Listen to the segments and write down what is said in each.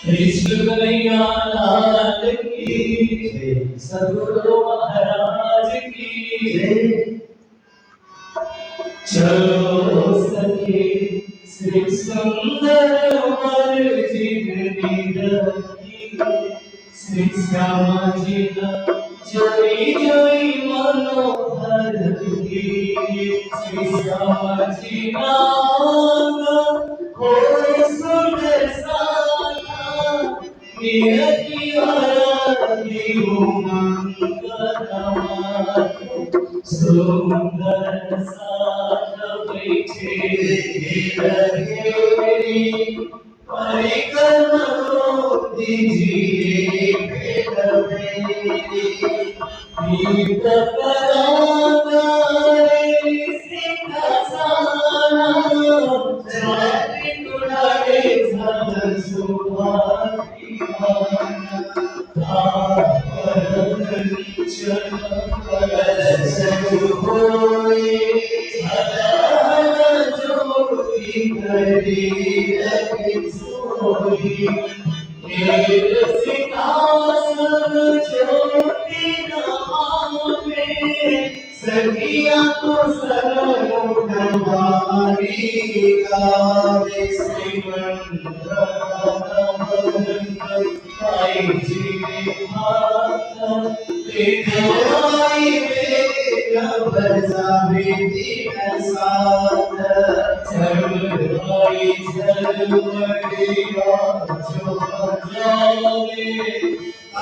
कृष्ण कन्हैया लाल की सद्गुरु महाराज की चलो सखी श्री सुंदर मर्जिद निरखी श्री श्यामा जी जोई जोई मनोहर की श्री श्यामा जी नाम हो सुंदर साना निरखी हरि उमंग सुंदर साथ बैठे रहे परिक्रमा दीजिए भेद गीत परागारे सिंहासना जाति तुड़ाए सब सुभाषियाना सखिया को सरवारी गावे आई जी माता ले आई मेरा बजा बेटी का साथ चलवाई चलवड़िया जो बजावे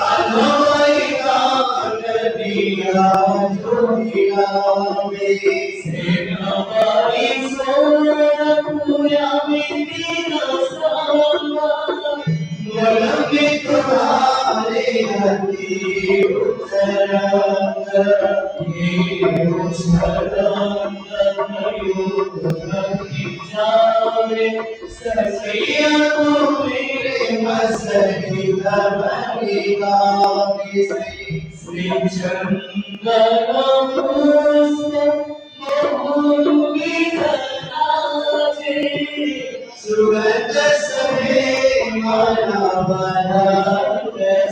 आलोई कान दिया जो हिलावे सेनावाई सोनपुरा बेटी का साथ लगे तुम्हारे हरी उतरंग ये उछलंग युद्ध जावे सखिया को मेरे मसकी धमनी गावे श्री चंदन पुष्प मोहुनी धराजे सुगंध सभे माला बना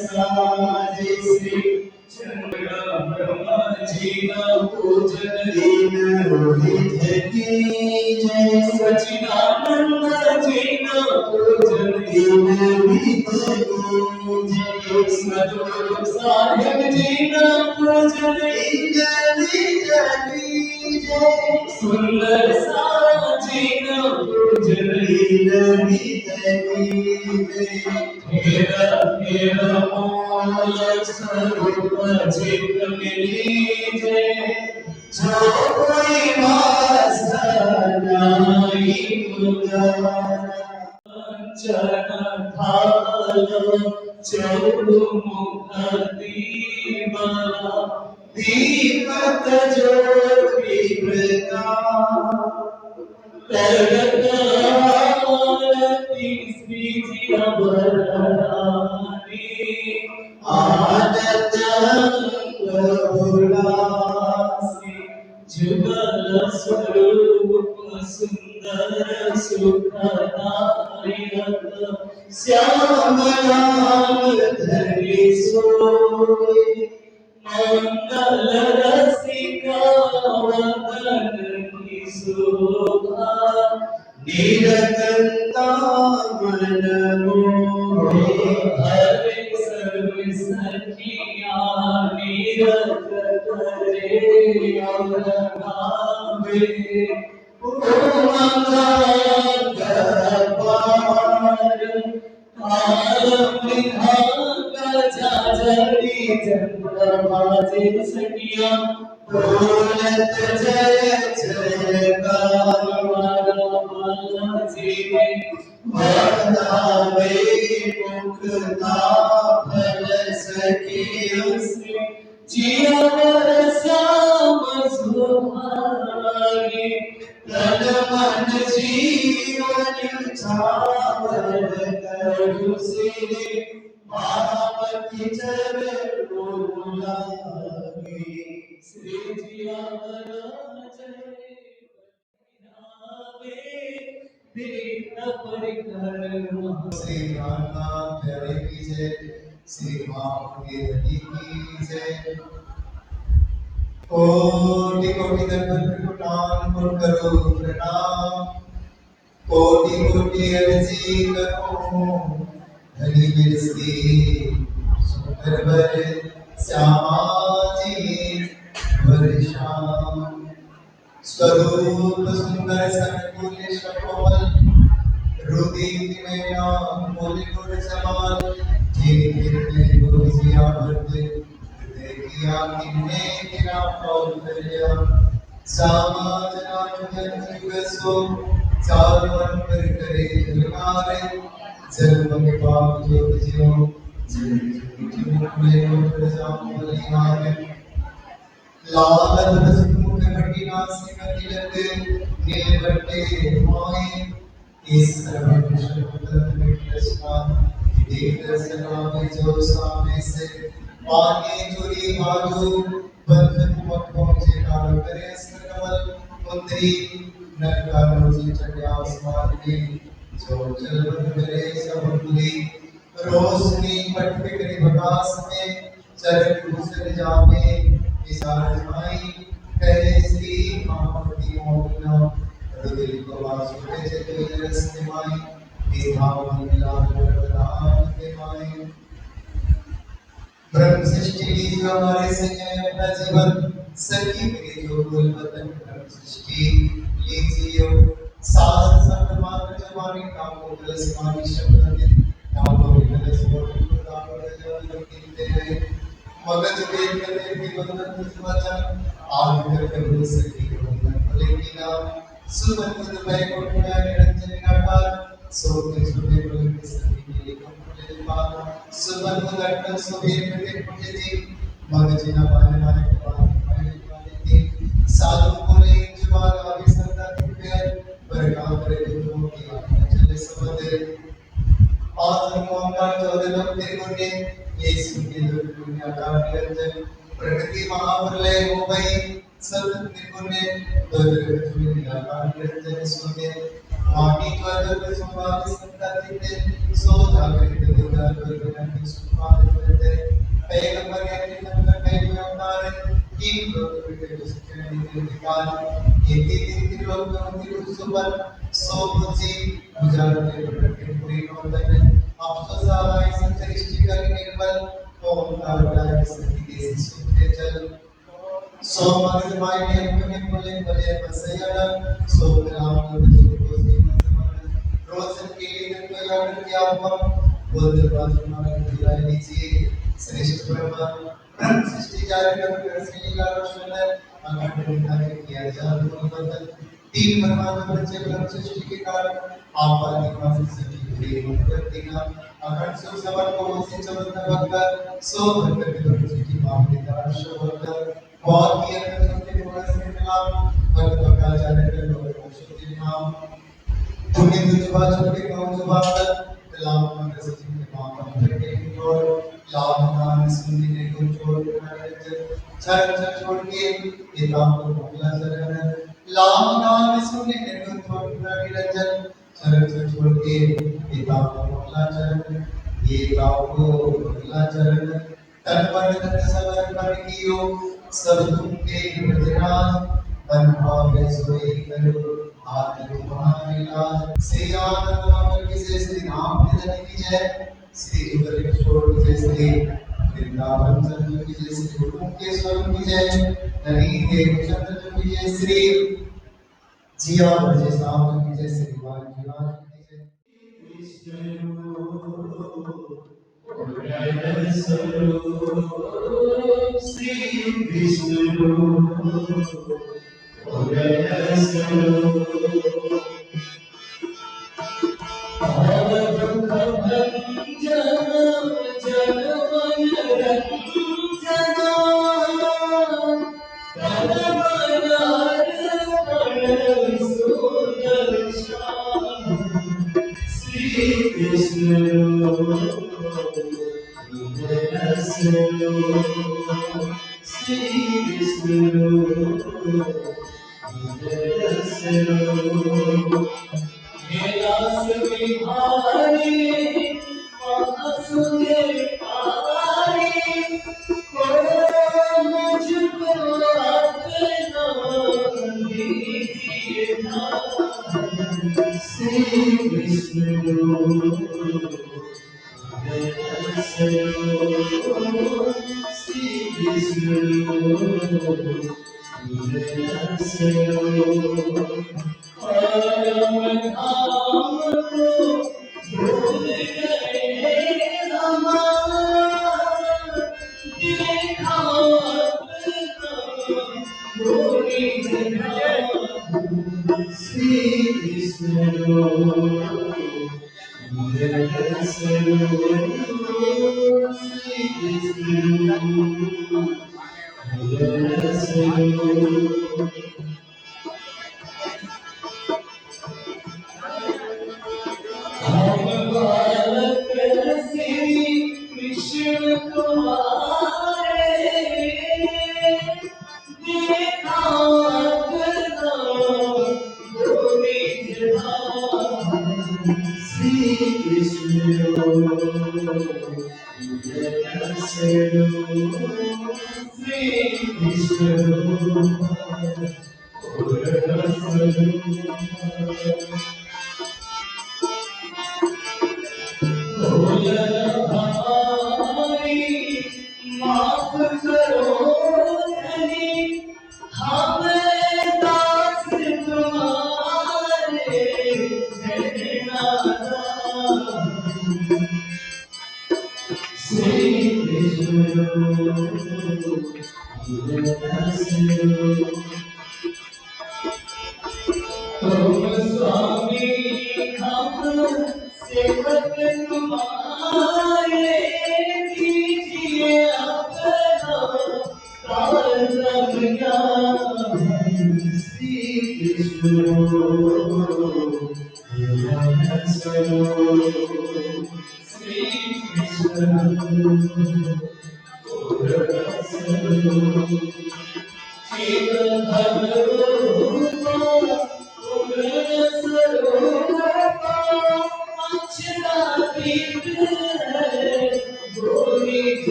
साजे श्री चंद्र ब्रह्मा जी ना पूजन दीन रोहित की जय सचिदानंद जी ना पूजन दीन रोहित की जय सद्गुरु साहिब जी ना पूजन दीन रोहित की जय सुंदर सारा जी ना पूजन दीन रोहित की मेरा मेरा मोल स्वरूप चित मिलीजे जो कोई वासनाई चरण थाल चौमुख दीवाना दीपक ज्योति प्रकाश श्री जिया बरदानी आदत प्रभुलासी जुगल स्वरूप सुंदर सुखदायक श्याम लाल धरि सोई मंगल रसिका वदन की शोभा निरतता मन मोहे हरे सर्व सखिया निरत करे और गावे सखिया बोलत जय जयकार बालाजी बतावे मुक्ता फल सखिया से जिया श्याम सुहागे तन मन जीवन छावर करु से श्री जिया बना जय श्री रामनाथ प्यारे की जय, श्री राम के हरि की जय। कोटि कोटि दंडवत प्रणाम करो प्रणाम, कोटि कोटि अर्जी करो हरि बिरसी सुंदर वर श्यामा जी वर श्याम। स्वरूप सुंदर संकुल शकोमल, रुदित में नाम बोले गुण समान। जिन गिरते गुरुसिया भरते हृदय किया किन्ने किरा पौल दरिया। समाज नाम जन सो चालवन कर करे जलमारे। जन्म के पाप जो जियो जिन मुखले प्रजाम बलिहारे। लाल मुख घटी नासिक तिलक नील बट्टे माए। इस सर्व शब्द में प्रश्न देख दर्शना जो सामने से पानी चोरी बाजू बंधन पक पहुंचे काल करे सकमल पुत्री नरका रोजी चढ़े आसमान में जो जल बन करे सब भूली। रोशनी पट पे करे प्रकाश में चरण घुसल जावे विसार माई। कहे श्री महापति मोहना हृदय को वासुदेव चतुर रस माई। विभाव मिला प्रदान के माई। ब्रह्म सृष्टि हमारे संजय अपना जीवन सखी मेरे जो बोल वतन। ब्रह्म सृष्टि लीजियो साध संग मात्र जमाने काम को कलश मानी शब्द दिन नाम को कलश को प्रदान कर जब गिनते रहे। मगज वेद करते भी वतन वचन आग कर बोल सखी वतन भले की नाम। सुमन मुद भय को निरंजन निराकार सोते सुबह बोल के सखी के लिए कंपले पाना। सुमन मुद अटल सुबह के पुण्य जी मगज न पाने वाले वाले थी। साधु बोले जवान अभिसंधा के पर काम करे तो की आत्मा चले सबदे। आज मोहन चौदह त्रिगुणे ये सुनके दुनिया का निरंजन। प्रकृति महाप्रलय हो गई सब त्रिगुणे दुनिया का निरंजन सुने। माटी ज्वर सुभाग संतति सो जागृत दुर्गा दुर्गा सुभाग करते। पैगंबर के अंतर कई अवतार तीन लोग के उसके निकाल। एक एक लोग में सुबह सो बुझी गुजारते प्रकृति पूरी नौतन। अफसोस आए संतरिष्टि कर निर्बल ओंकार गाय सती के सुनते चल। सो मगज माय ने अपने बोले भले बसैया सो राम को रोशन के लिए तो याद किया हम बोल बाजू में दिलाए लीजिए। श्रेष्ठ ब्रह्म सृष्टि जारी कर लीला रोशन अखंड निधान किया जादू बदल। तीन परमात्मा बच्चे ब्रह्म सृष्टि के कारण आप निवास सभी प्रेम करते ना। अखंड सुख सबर को से चमत्कार भक्कर सो भक्त के ब्रह्म सृष्टि मामले का शोभकर बहुत ही अपने गुण से मिला। भक्त का जाने कर लोग शुद्धि नाम पुण्य दुजबा छोटे कौन जुबातर लाभ मन सच्ची के पावन करके और लाभ नाम सुनने ने को छोड़ छर छोड़ के ये काम को भोला चरण। लाभ नाम सुनने ने को छोड़ निरंजन छर छोड़ के ये काम को भोला चरण। ये काम को भोला चरण तन मन धन सबर कर कियो सब तुमके प्रजनान। मन भाव सोई करो आत्म महाविला। श्री आनंद नाम की जय, श्री राम की जय, श्री जुगल किशोर की जय, श्री वृंदावन चंद्र की जय, श्री गुरु के स्वरूप की जय, ननी देव चंद्र की जय, श्री जिया बजे सावन की जय, श्री वाल्मीकि की जय। श्री विष्णु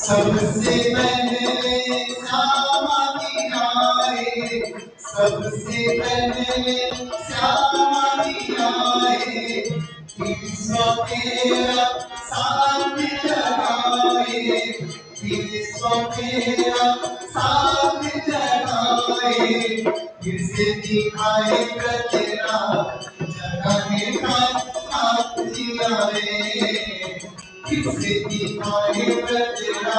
सबसे पहले सामानी आए, सबसे पहले सामानी आए, फिर तेरा साथ लगाए, फिर तेरा साथ लगाए, फिर से दिखाए तेरा जगाने का हाथ दिलाए, किसे दिखाए तेरा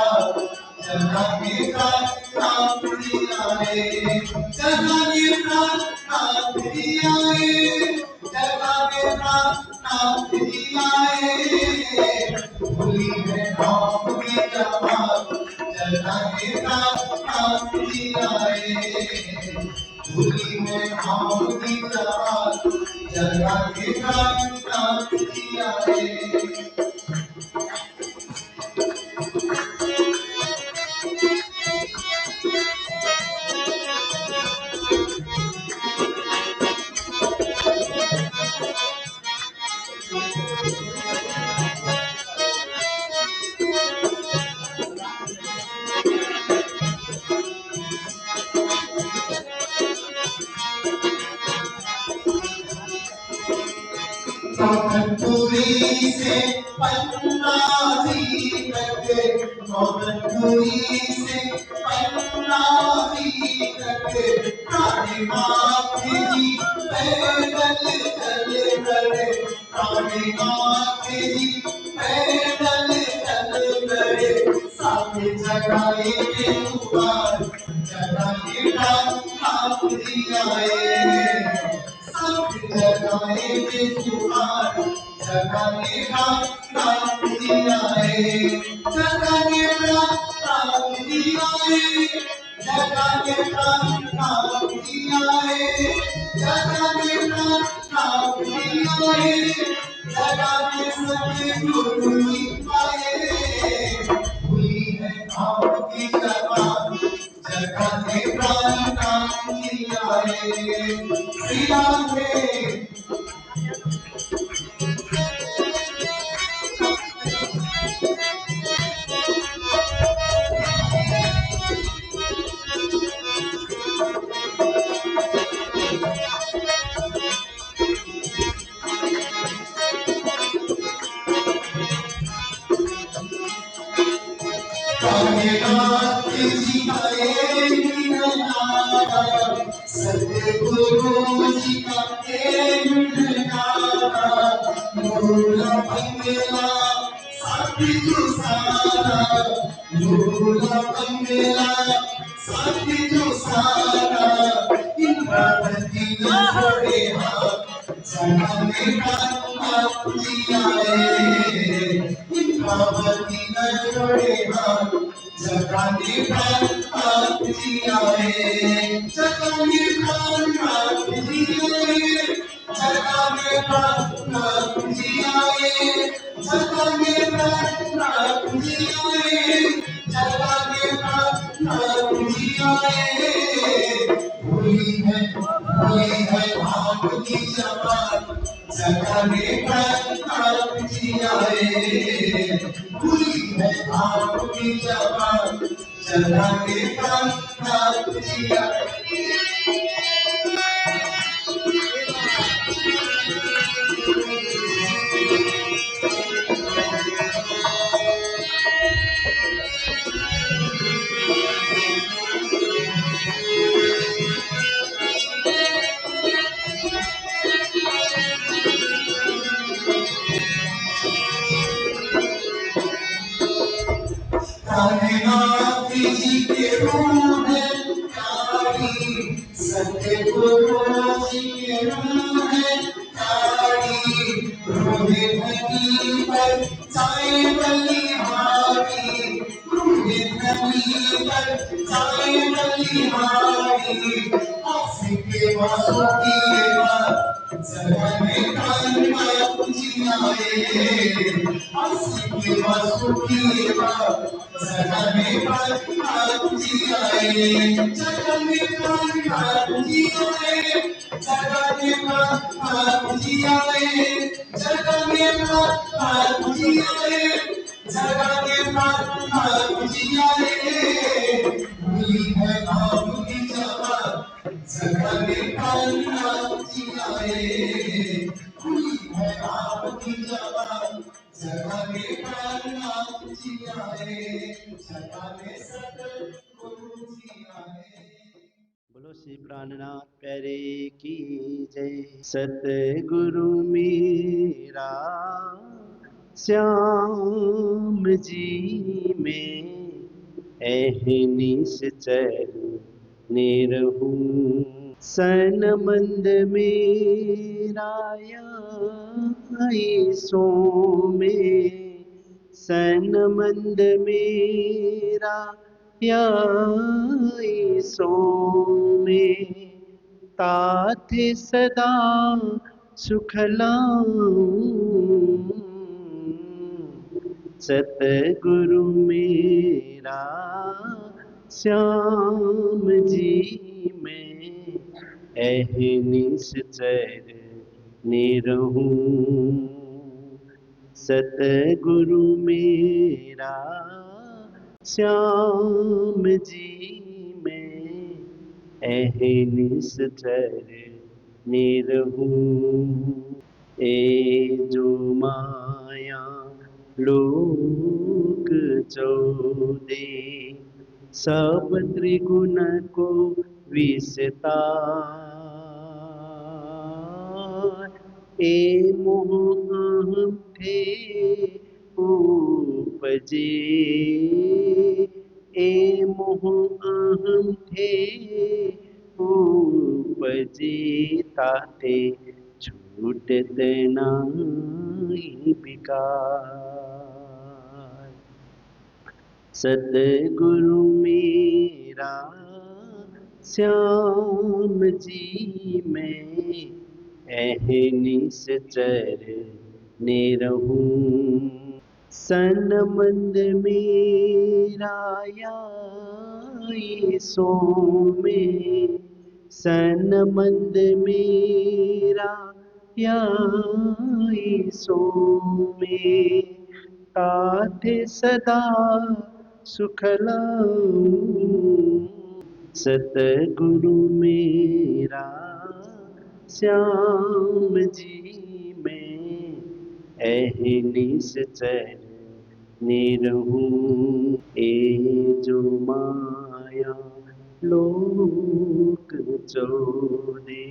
जगाने का हाथ दिलाए, जगाने का हाथ दिलाए, जगाने का हाथ दिलाए, भूली है नाम की जमात, जगाने का हाथ दिलाए, भूली है नाम की जमात, जगाने का हाथ दिलाए। से पन्ना जी करके, नौबंदुई से पन्ना जी करके, काली माँ जी पैदल चल करे, काली माँ जी पैदल चल करे, साथ जगाए के दुआर, जगाए नाम दिया है, साथ जगाए के दुआर, जगाए नाम दिया है, जगाए नाम दिया है, जगाए नाम दिया है, जगाए नाम दिया है, जगाए सभी गुरु जी पाए, हुई है आपकी जबान, जगाने प्राण नाम दिया है, श्री राम है। कायनात जी का एक नजारा, सतगुरु जी का एक नजारा, मूला बंगला साथी जो सारा, मूला बंगला साथी जो सारा, इंद्रावती न छोड़े हाथ, जगाने का नाम दिया है, इंद्रावती न छोड़े हाथ, जगाने का नाम दिया है, जगाने का नाम दिया है, जगाने का नाम दिया है, जगाने का नाम दिया है, जगाने का नाम दिया है, हुई है आपकी जबान, जगाने का नाम दिया है, हुई है आपकी जबान, जगाने का नाम दिया है। कायनात जी के रूह है प्यारी, सतगुरु जी के रूह है प्यारी, रोहे धनी पर जाए बलिहारी, रोहे धनी पर जाए बलिहारी, आसिफ के वासों की बात, जगाने का नाम दिया है, आसिफ के वासों की बात, जगाने का नाम दिया है, जगाने का नाम दिया है, जगाने का नाम दिया है, जगाने का नाम दिया है, जगाने का नाम दिया है, हुई है आपकी जबान, जगाने का नाम दिया है, हुई है आपकी जबान, जगाने का नाम दिया है, जगाने सतगुरु दिया है। बोलो श्री प्राणनाथ प्यारे की जय। सतगुरु मेरा श्याम जी में अहनिश चरने रहूं, सनमंद मेरा सो में, सनमंद मेरा सो में, तात सदा सुखलाऊं, सतगुरु मेरा श्याम जी में अहनिश चरने रहूं, सतगुरु मेरा श्याम जी में अहनिश चरने रहूं। ए जो माया लोक चौदे सब त्रिगुण को विस्तार ए मोह अहम थे उपजे ए मोह अहम थे उपजे ताते छूटत नाही विकार सतगुरु मेरा श्याम जी मैं अहनिस चर निरहूं सनमंद मेरा याई सो में सनमंद मेरा याई सो में ताथे सदा सुखलाऊं सतगुरु मेरा श्याम जी मैं अहनिस चर निरहूं ए जो माया लोक चौदे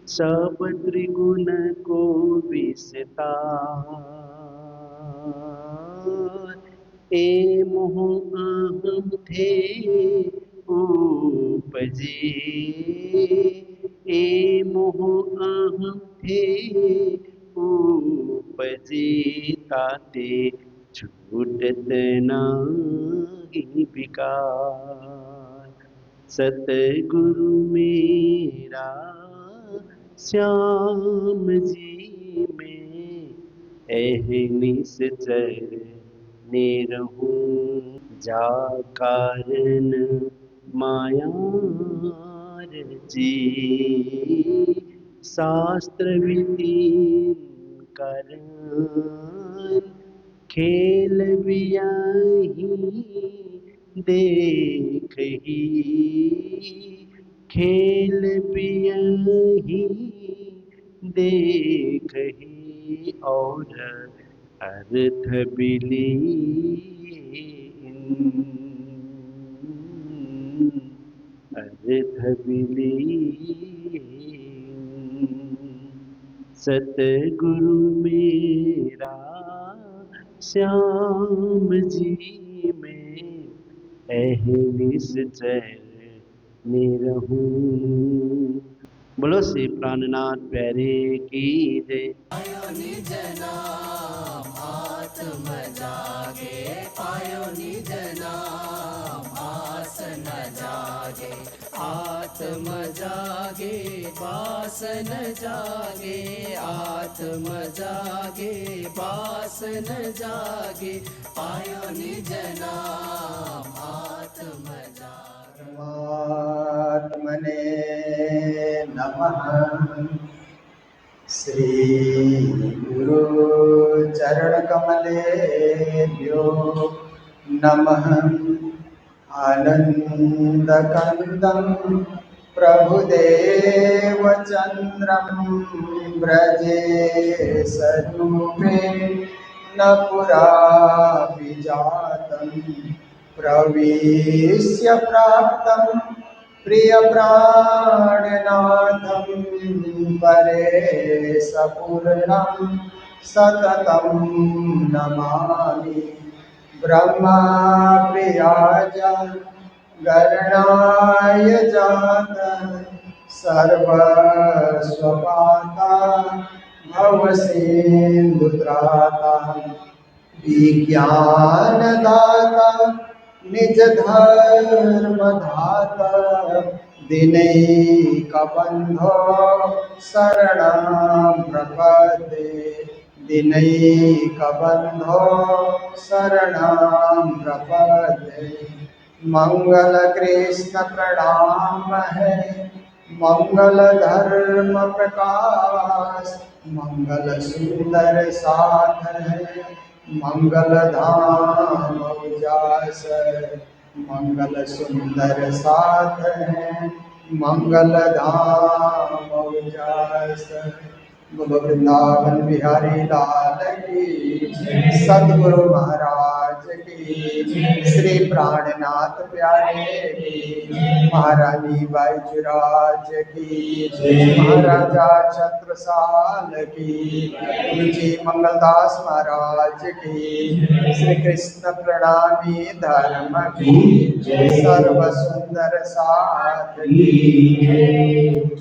सब त्रिगुण को विस्तार ए मोह अहम थे उपजे ए मोह अहम थे उपजे ताते छूटत नाही विकार सतगुरु मेरा श्याम जी मैं अहनिस चर निरहूं जा कारण मायार जी शास्त्र विधि करण खेल बियाही देखही खेल बियाही देखही और अर्थ बिली अर्थ बिली सतगुरु मेरा श्याम जी मैं अहनिस चर निरहूं बोलो श्री प्राणनाथ प्यारे की जय पायो निज नाम आत्म जागे पायो निज नाम आस न जागे आत्म जागे बास न जागे आत्म जागे बास न जागे पायो निज नाम आत्म जागे परमात्मने नमः श्री गुरु चरण कमलेभ्यो नमः आनन्दकन्दं प्रभुदेव चन्द्रं व्रजे स्वरूपेण पुरापि जातं प्रविश्य प्राप्तं प्रियप्राणनाथं परेशपूर्णं सततं नमामि ब्रह्मा प्रियाज गणनाय जात सर्वस्वपाता भवसिन्धुत्राता विज्ञानदाता निज धर्मधाता दिनैकबन्धो शरणं प्रपद्ये दिनैकबन्धो शरणं प्रपद्ये मंगल कृष्ण प्रणाम है मंगल धर्म प्रकाश मंगल सुंदर साथ है मंगल धाम उजास मंगल सुंदर साथ है मंगल धाम उजास बोलो वृंदावन बिहारी लाल की, सदगुरु महाराज की, श्री प्राणनाथ प्यारे की, महारानी बाईजुराज की, महाराजा छत्रसाल की, जी मंगलदास महाराज की, श्री कृष्ण प्रणामी धर्म की, सर्व सुंदर साथ की।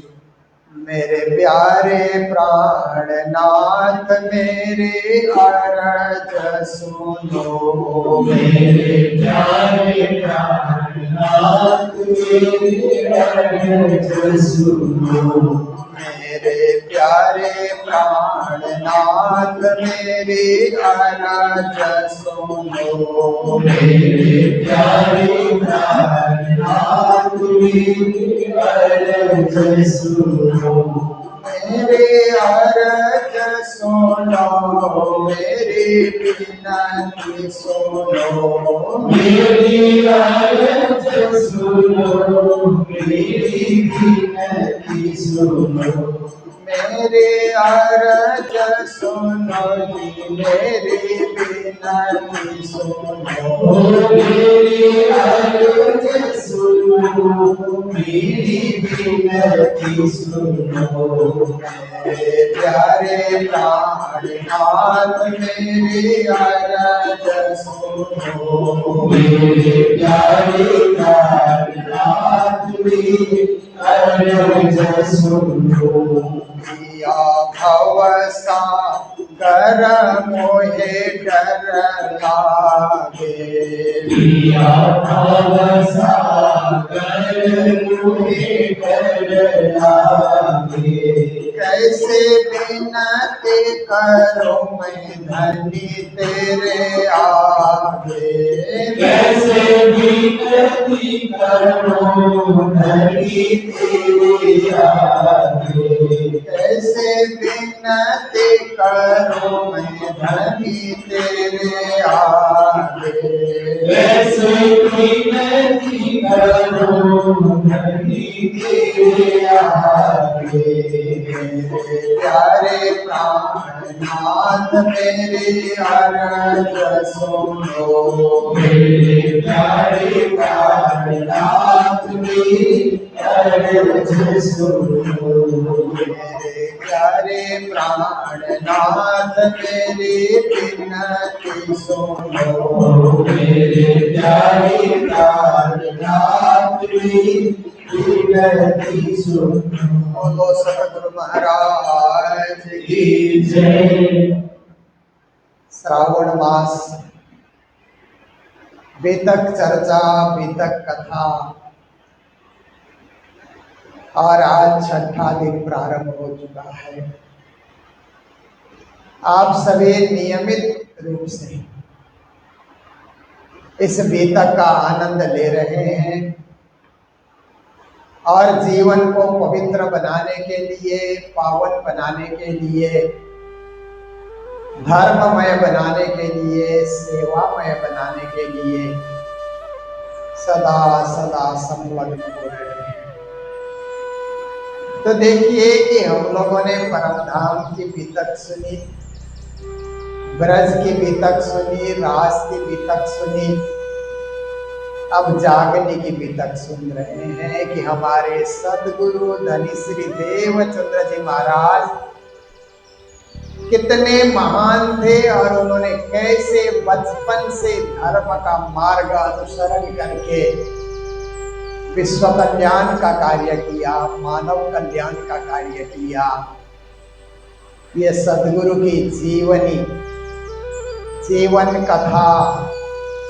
मेरे प्यारे प्राणनाथ मेरे अरज सुनो, मेरे प्यारे प्राणनाथ मेरे अरज सुनो, मेरे प्यारे प्राणनाथ मेरे अरज सुनो, मेरे प्यारे प्राणनाथ मेरे अरज सुनो, मेरे अरज सुनो, मेरी विनती सुनो, मेरी अरज सुनो, मेरी विनती सुनो, मेरे अरज सुनो जी, मेरी विनती सुनो, मेरी अरज सुनो, मेरी विनती सुनो, मेरे प्यारे प्राणनाथ मेरी अरज सुनो, मेरे प्यारे प्राणनाथ मेरी अरज सुनो, पिया भव सागर मोहे डर लागे, पिया भव सागर मोहे डर लागे, कैसे बिनती करूं मैं धनी तेरे आगे, कैसे बिनती करूं धनी तेरे आगे, कैसे बिनती करूं मैं धनी तेरे आगे, कैसे बिनती करूं धनी तेरे आगे, मेरे प्यारे प्राणनाथ मेरे अरज सुनो, मेरे प्यारे प्राणनाथ मेरे अरज सुनो, मेरे प्यारे प्राणनाथ मेरी विनती सुनो, मेरे प्यारे प्राणनाथ मेरी विनती सुनो। बोलो सतगुरु महाराज की जय। श्रावण मास, वेतक चर्चा, वेतक कथा, और आज छठा दिन प्रारंभ हो चुका है। आप सभी नियमित रूप से इस वेतक का आनंद ले रहे हैं और जीवन को पवित्र बनाने के लिए, पावन बनाने के लिए, धर्ममय बनाने के लिए, सेवामय बनाने के लिए सदा सदा संलग्न हो रहे हैं। तो देखिए कि हम लोगों ने परम धाम की बीतक सुनी, ब्रज की बीतक सुनी, रास की बीतक सुनी, अब जागने की बीतक सुन रहे हैं कि हमारे सदगुरु धनी श्री देवचंद्र जी महाराज कितने महान थे और उन्होंने कैसे बचपन से धर्म का मार्ग अनुसरण करके विश्व कल्याण का कार्य किया, मानव कल्याण का कार्य किया। ये सदगुरु की जीवन कथा,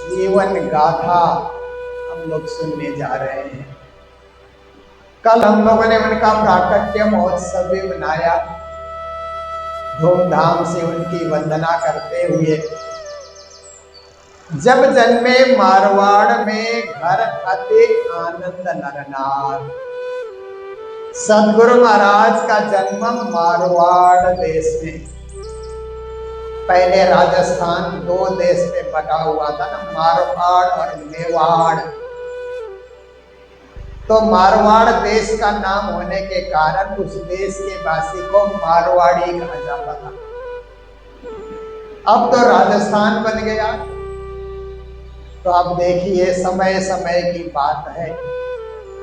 जीवन गाथा हम लोग सुनने जा रहे हैं। कल हम लोगों ने उनका प्राकट्य महोत्सव भी मनाया, धूमधाम से उनकी वंदना करते हुए। जब जन्मे मारवाड़ में घर अति आनंद नरनार। सदगुरु महाराज का जन्म मारवाड़ देश में, पहले राजस्थान दो देश में बटा हुआ था ना, मारवाड़ और मेवाड़। तो मारवाड़ देश का नाम होने के कारण उस देश के वासी को मारवाड़ी कहा जाता था। अब तो राजस्थान बन गया। तो अब देखिए समय समय की बात है।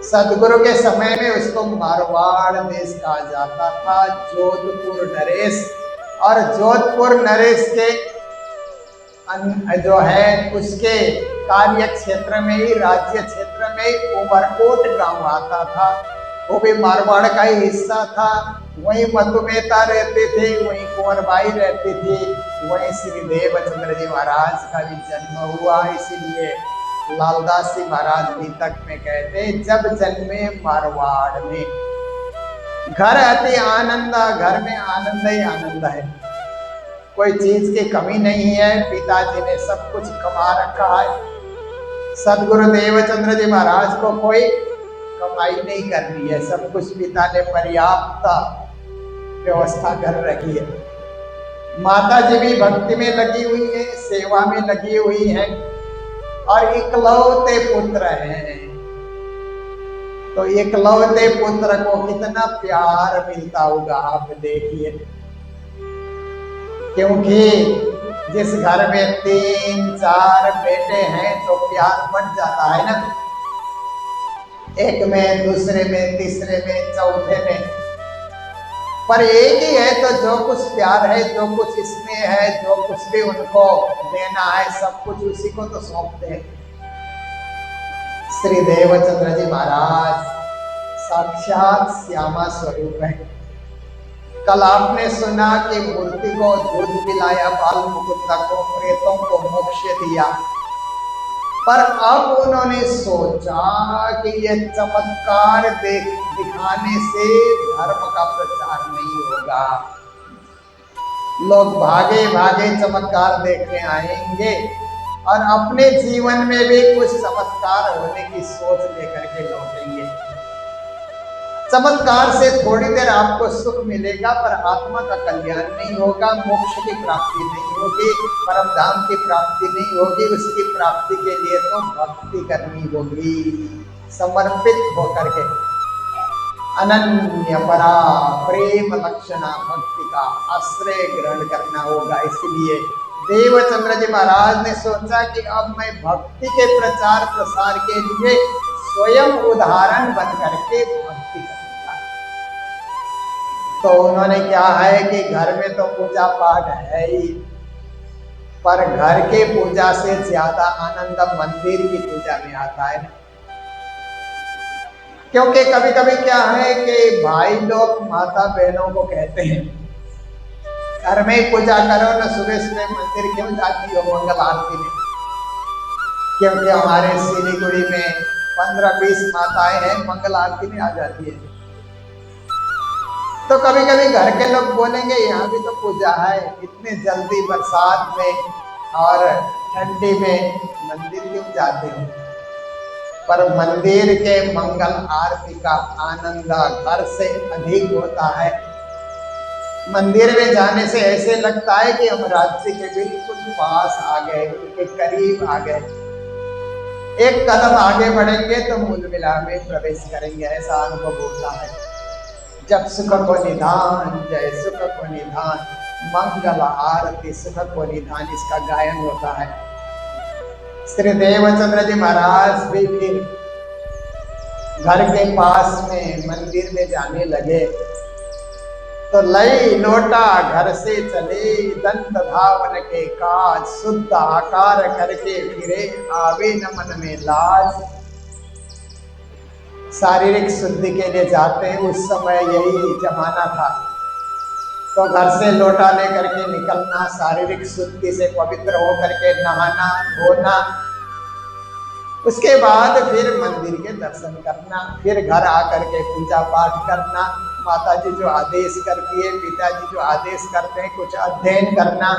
सदगुरु के समय में उसको मारवाड़ देश कहा जाता था, जोधपुर नरेश। और जोधपुर नरेश के जो है उसके कार्य क्षेत्र में ही, राज्य क्षेत्र में ही उमरकोट गांव आता था। वो भी मारवाड़ का ही हिस्सा था। वहीं मधुमेता रहते थे, वहीं कुंवरबाई रहती थी, वहीं श्री देवचंद्र जी महाराज का भी जन्म हुआ। इसीलिए लालदास जी महाराज बीतक में कहते, जब जन्मे मारवाड़ में घर अति आनंद, घर में आनंद ही आनंद है, कोई चीज की कमी नहीं है। पिताजी ने सब कुछ कमा रखा है। सदगुरु देवचंद्र जी महाराज को कोई कमाई नहीं करनी है, सब कुछ पिता ने पर्याप्त व्यवस्था कर रखी है। माता जी भी भक्ति में लगी हुई है, सेवा में लगी हुई है, और इकलौते पुत्र हैं। तो इकलौते पुत्र को कितना प्यार मिलता होगा आप देखिए। क्योंकि जिस घर में 3-4 बेटे हैं तो प्यार बढ़ जाता है ना, एक में, दूसरे में, तीसरे में, चौथे में। पर एक ही है तो जो कुछ प्यार है, जो कुछ इसमें है, जो कुछ भी उनको देना है, सब कुछ उसी को तो सौंपते हैं। श्री देवचंद्र जी महाराज साक्षात श्यामा स्वरूप है। कल आपने सुना कि मूर्ति को दूध पिलाया, बाल मुकुंद को, प्रेतों को मोक्ष दिया। पर अब उन्होंने सोचा कि ये चमत्कार दिखाने से धर्म का प्रचार नहीं होगा। लोग भागे भागे चमत्कार देखने आएंगे और अपने जीवन में भी कुछ चमत्कार होने की सोच लेकर के लौटेंगे। चमत्कार से थोड़ी देर आपको सुख मिलेगा, पर आत्मा का कल्याण नहीं होगा, मोक्ष की प्राप्ति नहीं होगी, परम धाम की प्राप्ति नहीं होगी। उसकी प्राप्ति के लिए तो भक्ति करनी होगी, समर्पित होकर के अनन्य परा प्रेम लक्षणा भक्ति का आश्रय ग्रहण करना होगा। इसलिए देवचंद्र जी महाराज ने सोचा कि अब मैं भक्ति के प्रचार प्रसार के लिए स्वयं उदाहरण बन करके भक्ति करूंगा। तो उन्होंने क्या है कि घर में तो पूजा पाठ है ही, पर घर के पूजा से ज्यादा आनंद मंदिर की पूजा में आता है। क्योंकि कभी कभी क्या है कि भाई लोग माता बहनों को कहते हैं, घर में पूजा करो ना, सुबह सुबह मंदिर क्यों जाती हो मंगल आरती में। क्योंकि हमारे सिलीगुड़ी में 15-20 माताएं हैं, मंगल आरती में आ जाती है। तो कभी कभी घर के लोग बोलेंगे यहाँ भी तो पूजा है, इतने जल्दी बरसात में और ठंडी में मंदिर क्यों जाते हो। पर मंदिर के मंगल आरती का आनंद घर से अधिक होता है। मंदिर में जाने से ऐसे लगता है कि हम राज्य के बिल्कुल पास आ गए, उनके करीब आ गए। एक कदम आगे बढ़ेंगे तो मूल मिला में प्रवेश करेंगे, ऐसा अनुभव होता है। जब सुख को निधान, जय सुख को निधान, मंगल आरती सुख को निधान, इसका गायन होता है। श्री देवचंद्र जी महाराज भी फिर घर के पास में मंदिर में जाने लगे। तो लई लोटा घर से चले, दंत धावन के काज, शुद्ध आकार करके फिरे, आवे न मन में लाज। शारीरिक शुद्धि के लिए जाते हैं, उस समय यही जमाना था। तो घर से लोटा लेकर के निकलना, शारीरिक शुद्धि से पवित्र होकर के नहाना धोना, उसके बाद फिर मंदिर के दर्शन करना, फिर घर आकर के पूजा पाठ करना, माता जी जो आदेश करती है, पिताजी जो आदेश करते हैं, कुछ अध्ययन करना।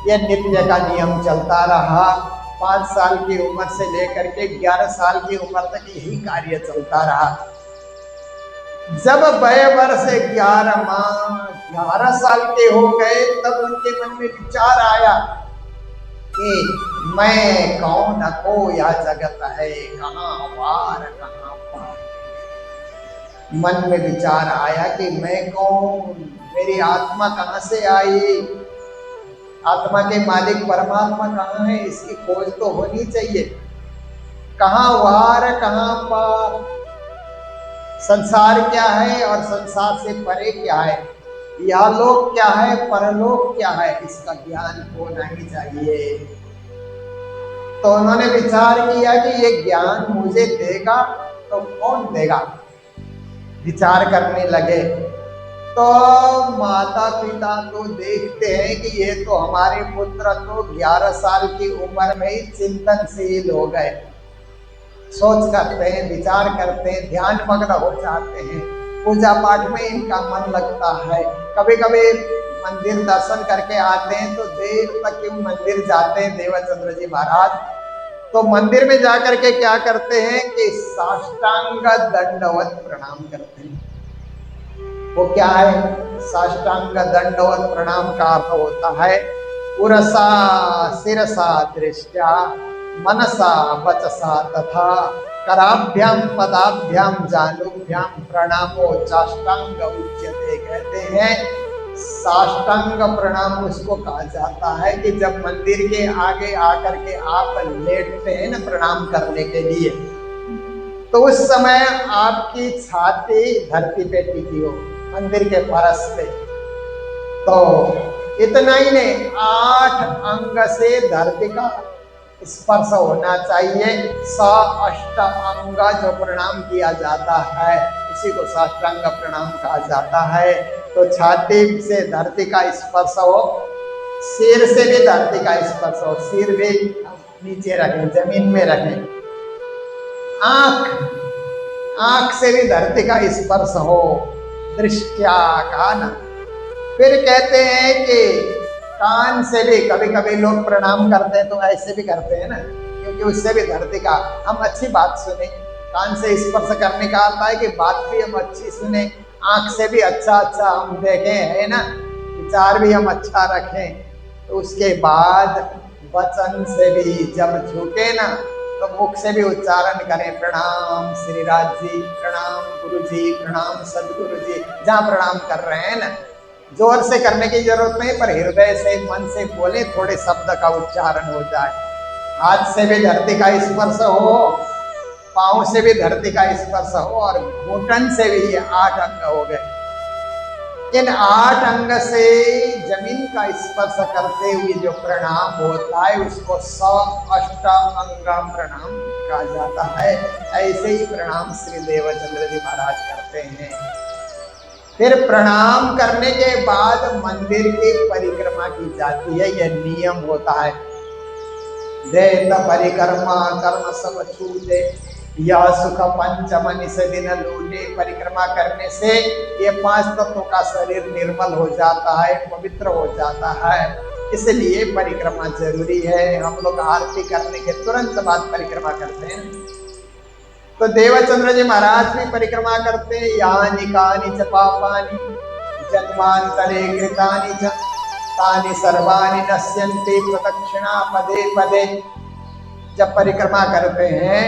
यह नित्य का नियम चलता रहा। 5 साल की उम्र से लेकर के 11 साल की उम्र तक यही कार्य चलता रहा। जब वह वर्ष 11 साल के हो गए, तब उनके मन में विचार आया कि मैं कौन को, यह जगत है कहाँ वार कहाँ मन में विचार आया कि मैं कौन, मेरी आत्मा कहाँ से आई, आत्मा के मालिक परमात्मा कहाँ है, इसकी खोज तो होनी चाहिए। कहाँ वार कहाँ पार, संसार क्या है और संसार से परे क्या है, यह लोक क्या है, परलोक क्या है, इसका ज्ञान होना ही चाहिए। तो उन्होंने विचार किया कि ये ज्ञान मुझे देगा तो कौन देगा, विचार करने लगे। तो माता पिता तो देखते हैं कि ये तो हमारे पुत्र तो 11 साल की उम्र में ही चिंतनशील हो गए, सोच करते हैं, विचार करते हैं, ध्यान मग्न हो जाते हैं, पूजा पाठ में इनका मन लगता है। कभी कभी मंदिर दर्शन करके आते हैं तो देर तक क्यों मंदिर जाते हैं देवचंद्र जी महाराज। तो मंदिर में जाकर के क्या करते हैं कि साष्टांग दंडवत प्रणाम करते हैं। वो क्या है, साष्टांग दंडवत प्रणाम का अर्थ होता है उरसा शिरसा दृष्टया मनसा वचसा तथा कराभ्याम पदाभ्याम जानुभ्याम प्रणामो साष्टांग उच्यते। कहते हैं साष्टांग प्रणाम उसको कहा जाता है कि जब मंदिर के आगे आकर के आप लेटते हैं ना प्रणाम करने के लिए, तो उस समय आपकी छाती धरती पे टिकी हो, मंदिर के फर्श पे। तो इतना ही नहीं, 8 अंग से धरती का स्पर्श होना चाहिए। 108 अंग जो प्रणाम किया जाता है उसी को साष्टांग प्रणाम कहा जाता है। तो छाती से धरती का स्पर्श हो, सिर से भी धरती का स्पर्श हो, सिर भी नीचे रखें, जमीन में रखें, आंख से भी धरती का स्पर्श हो, दृष्टया का ना। फिर कहते हैं कि कान से भी, कभी कभी लोग प्रणाम करते हैं तो ऐसे भी करते हैं ना, क्योंकि उससे भी धरती का हम अच्छी बात सुने। कान से स्पर्श करने का आता है कि बात भी हम अच्छी सुने, आंख से भी अच्छा अच्छा हम देखें, है ना, विचार भी हम अच्छा रखें। तो उसके बाद वचन से भी जब झुके ना तो मुख से भी उच्चारण करें, प्रणाम श्रीराज जी, प्रणाम गुरु जी, प्रणाम सदगुरु जी। जहाँ प्रणाम कर रहे हैं ना, जोर से करने की जरूरत नहीं, पर हृदय से मन से बोले, थोड़े शब्द का उच्चारण हो जाए। हाथ से भी धरती का स्पर्श हो, पाँव से भी धरती का स्पर्श हो, और घुटन से भी। ये 8 अंग हो गए। इन 8 अंग से जमीन का स्पर्श करते हुए जो प्रणाम होता है उसको 108 अंग प्रणाम कहा जाता है। ऐसे ही प्रणाम श्री देवचंद्र जी महाराज करते हैं। फिर प्रणाम करने के बाद मंदिर की परिक्रमा की जाती है, यह नियम होता है। देत परिक्रमा कर्म सब छूटे, यह सुख पंचमनि से दिन लूटे। परिक्रमा करने से ये 5 तत्वों का शरीर निर्मल हो जाता है, पवित्र हो जाता है, इसलिए परिक्रमा जरूरी है। हम लोग आरती करने के तुरंत बाद परिक्रमा करते हैं। तो देवचंद्र जी महाराज भी परिक्रमा करते हैं। यानि कानि च पापानि जन्मांतरे कृतानि च तानि सर्वाणि नश्यन्ति प्रदक्षिणा पदे पदे। जब परिक्रमा करते हैं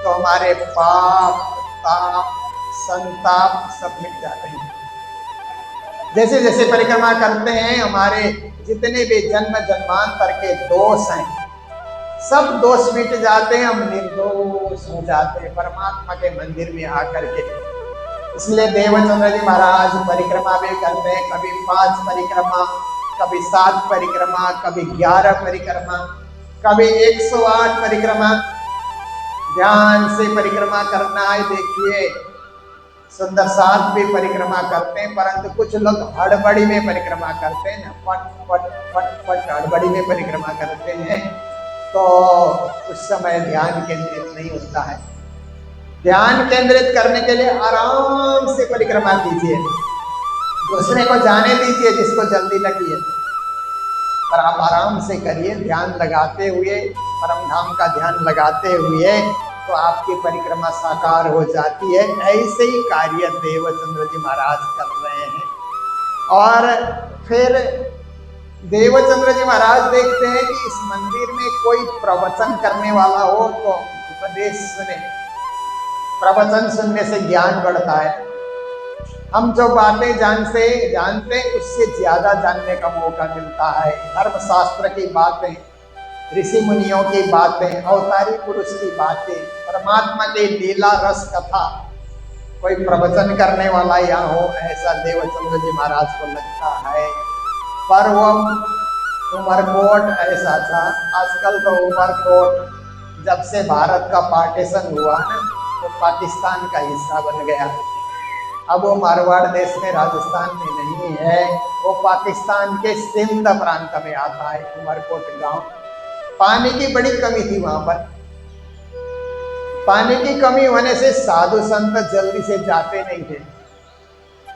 तो हमारे पाप ताप संताप सब मिट जाते हैं। जैसे जैसे परिक्रमा करते हैं हमारे जितने भी जन्म जन्मांतर के दोष हैं सब दोष मिट जाते हैं, हम निर्दोष हो जाते हैं परमात्मा के मंदिर में आकर के। इसलिए देवचंद्र जी महाराज परिक्रमा भी करते हैं, कभी 5 परिक्रमा, कभी 7 परिक्रमा, कभी 11 परिक्रमा, कभी 108 परिक्रमा। ध्यान से परिक्रमा करना है। देखिए सुंदर साथ भी परिक्रमा करते हैं, परंतु कुछ लोग हड़बड़ी में परिक्रमा करते हैं ना, फट फट फट फट हड़बड़ी में परिक्रमा करते हैं, तो उस समय ध्यान केंद्रित नहीं होता है। ध्यान केंद्रित करने के लिए आराम से परिक्रमा कीजिए, दूसरे को जाने दीजिए जिसको जल्दी लगी है, पर आप आराम से करिए, ध्यान लगाते हुए, परम धाम का ध्यान लगाते हुए, तो आपकी परिक्रमा साकार हो जाती है। ऐसे ही कार्य देवचंद्र जी महाराज कर रहे हैं। और फिर देवचंद्र जी महाराज देखते हैं कि इस मंदिर में कोई प्रवचन करने वाला हो तो उपदेश सुने। प्रवचन सुनने से ज्ञान बढ़ता है, हम जो बातें जानते उससे ज्यादा जानने का मौका मिलता है। धर्म शास्त्र की बातें, ऋषि मुनियों की बातें, अवतारी पुरुष की बातें, परमात्मा की लीला रस कथा, कोई प्रवचन करने वाला यहाँ हो ऐसा देवचंद्र जी महाराज को लगता है। पर वो उमरकोट ऐसा था। आजकल तो उमरकोट जब से भारत का पार्टीशन हुआ ना तो पाकिस्तान का हिस्सा बन गया। अब वो मारवाड़ देश में, राजस्थान में नहीं है, वो पाकिस्तान के सिंध प्रांत में आता है उमरकोट गांव। पानी की बड़ी कमी थी वहां पर। पानी की कमी होने से साधु संत जल्दी से जाते नहीं थे,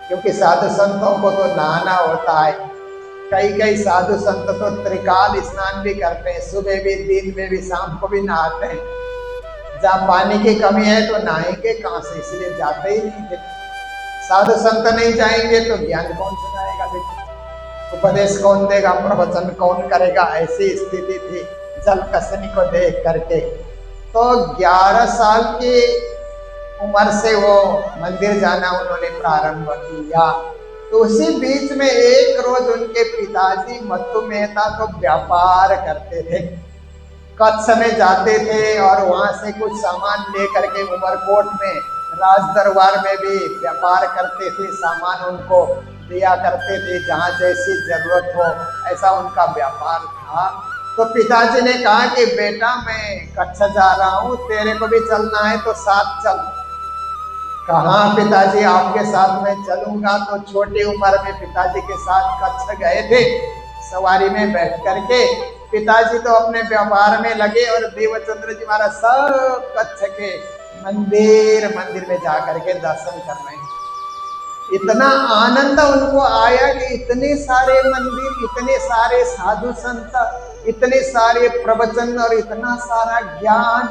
क्योंकि साधु संतों को तो नहाना होता है। कई साधु संत तो त्रिकाल स्नान भी करते हैं, सुबह भी, दिन में भी, शाम को भी नहाते हैं। जहाँ पानी की कमी है तो नहाएंगे कहाँ से, इसलिए जाते ही नहीं थे। साधु संत नहीं जाएंगे तो ज्ञान कौन सुनाएगा, देखो उपदेश कौन देगा, प्रवचन कौन करेगा, ऐसी स्थिति थी जल कसनी को देख करके। तो 11 साल की उम्र से वो मंदिर जाना उन्होंने प्रारंभ किया। तो उसी बीच में एक रोज उनके पिताजी मत्तू मेहता तो व्यापार करते थे, कच्छ में जाते थे और वहां से कुछ सामान लेकर के उमरकोट में राज दरबार में भी व्यापार करते थे, सामान उनको दिया करते थे, जहाँ जैसी जरूरत हो ऐसा उनका व्यापार था। तो पिताजी ने कहा कि बेटा मैं कच्छ जा रहा हूँ, तेरे को भी चलना है तो साथ चल। कहाँ पिताजी आपके साथ में चलूंगा। तो छोटी उम्र में पिताजी के साथ कच्छ गए थे सवारी में बैठ करके। पिताजी तो अपने व्यापार में लगे और देवचंद्र जी महाराज सब कच्छ के मंदिर में जाकर के दर्शन कर रहे हैं। इतना आनंद उनको आया कि इतने सारे मंदिर, इतने सारे साधु संत, इतने सारे प्रवचन और इतना सारा ज्ञान,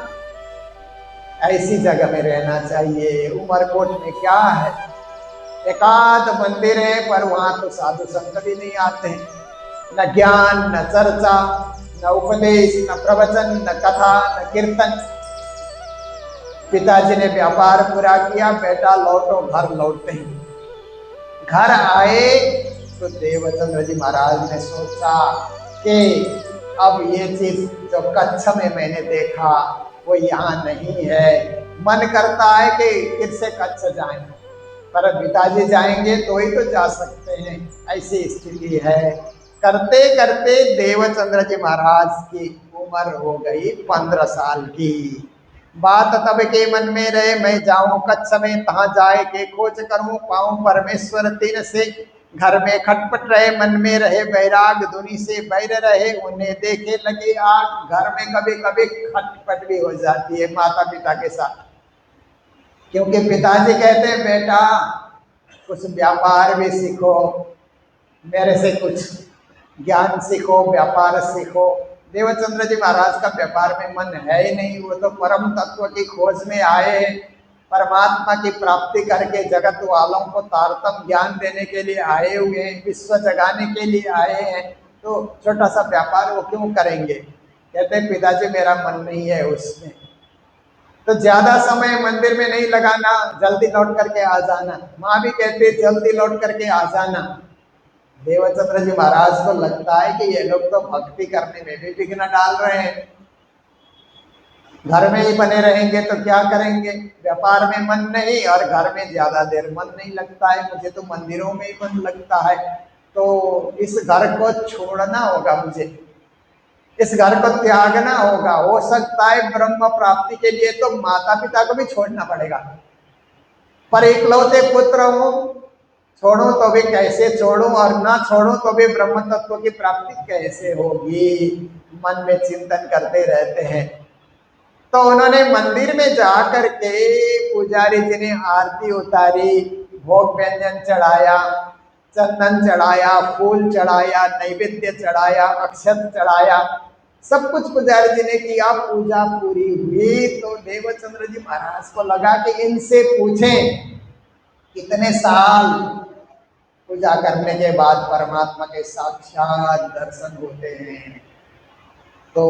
ऐसी जगह में रहना चाहिए। उमरकोट में क्या है, एकाध मंदिर है पर वहां तो साधु संत भी नहीं आते हैं। न ज्ञान, न चर्चा, न उपदेश, न प्रवचन, न कथा, न कीर्तन। पिताजी ने व्यापार पूरा किया, बेटा लौटो, घर लौटते हैं। घर आए तो देवचंद्र जी महाराज ने सोचा कि अब ये चीज जो कच्छ में मैंने देखा वो यहाँ नहीं है। मन करता है कि फिर से कच्छ जाएं, पर पिताजी जाएंगे तो ही तो जा सकते हैं, ऐसी स्थिति है। करते करते देवचंद्र जी महाराज की उम्र हो गई 15 साल की। बात तब के मन में रहे, मैं जाऊं कच्छ में, तहाँ जाए के खोज करूं, पाऊं परमेश्वर तीन से। घर में खटपट रहे, मन में रहे बैराग, दुनी से बैर रहे, उन्हें देखे लगे आग। घर में कभी कभी खटपट भी हो जाती है माता पिता के साथ, क्योंकि पिताजी कहते हैं बेटा कुछ व्यापार भी सीखो, मेरे से कुछ ज्ञान सीखो, व्यापार सीखो। देवचंद्र जी महाराज का व्यापार में मन है ही नहीं, वो तो परम तत्व की खोज में आए हैं, परमात्मा की प्राप्ति करके जगत वालों को तारतम ज्ञान देने के लिए आए हुए हैं, विश्व जगाने के लिए आए हैं। तो छोटा सा व्यापार वो क्यों करेंगे। कहते हैं पिताजी मेरा मन नहीं है उसमें, तो ज्यादा समय मंदिर में नहीं लगाना, जल्दी लौट करके आ जाना। माँ भी कहते जल्दी लौट करके आ जाना। देवचंद्र जी महाराज को लगता है कि ये लोग तो भक्ति करने में भी विघ्न डाल रहे हैं, घर में ही बने रहेंगे तो क्या करेंगे। व्यापार में मन नहीं और घर में ज्यादा देर मन नहीं लगता है, मुझे तो मंदिरों में ही मन लगता है। तो इस घर को छोड़ना होगा, मुझे इस घर को त्यागना होगा। हो सकता है ब्रह्म प्राप्ति के लिए तो माता पिता को भी छोड़ना पड़ेगा, पर इकलौते पुत्र हूं, छोड़ूं तो भी कैसे छोड़ूं, और ना छोड़ूं तो भी ब्रह्म तत्व की प्राप्ति कैसे होगी। मन में चिंतन करते रहते हैं। तो उन्होंने मंदिर में जाकर के पुजारी जी ने आरती उतारी, भोग व्यंजन चढ़ाया, चंदन चढ़ाया, फूल चढ़ाया, नैवेद्य चढ़ाया, अक्षत चढ़ाया, सब कुछ पुजारी जी ने किया। पूजा पूरी हुई तो देवचंद्र जी महाराज को लगा कि इनसे पूछें कितने साल पूजा करने के बाद परमात्मा के साक्षात दर्शन होते हैं। तो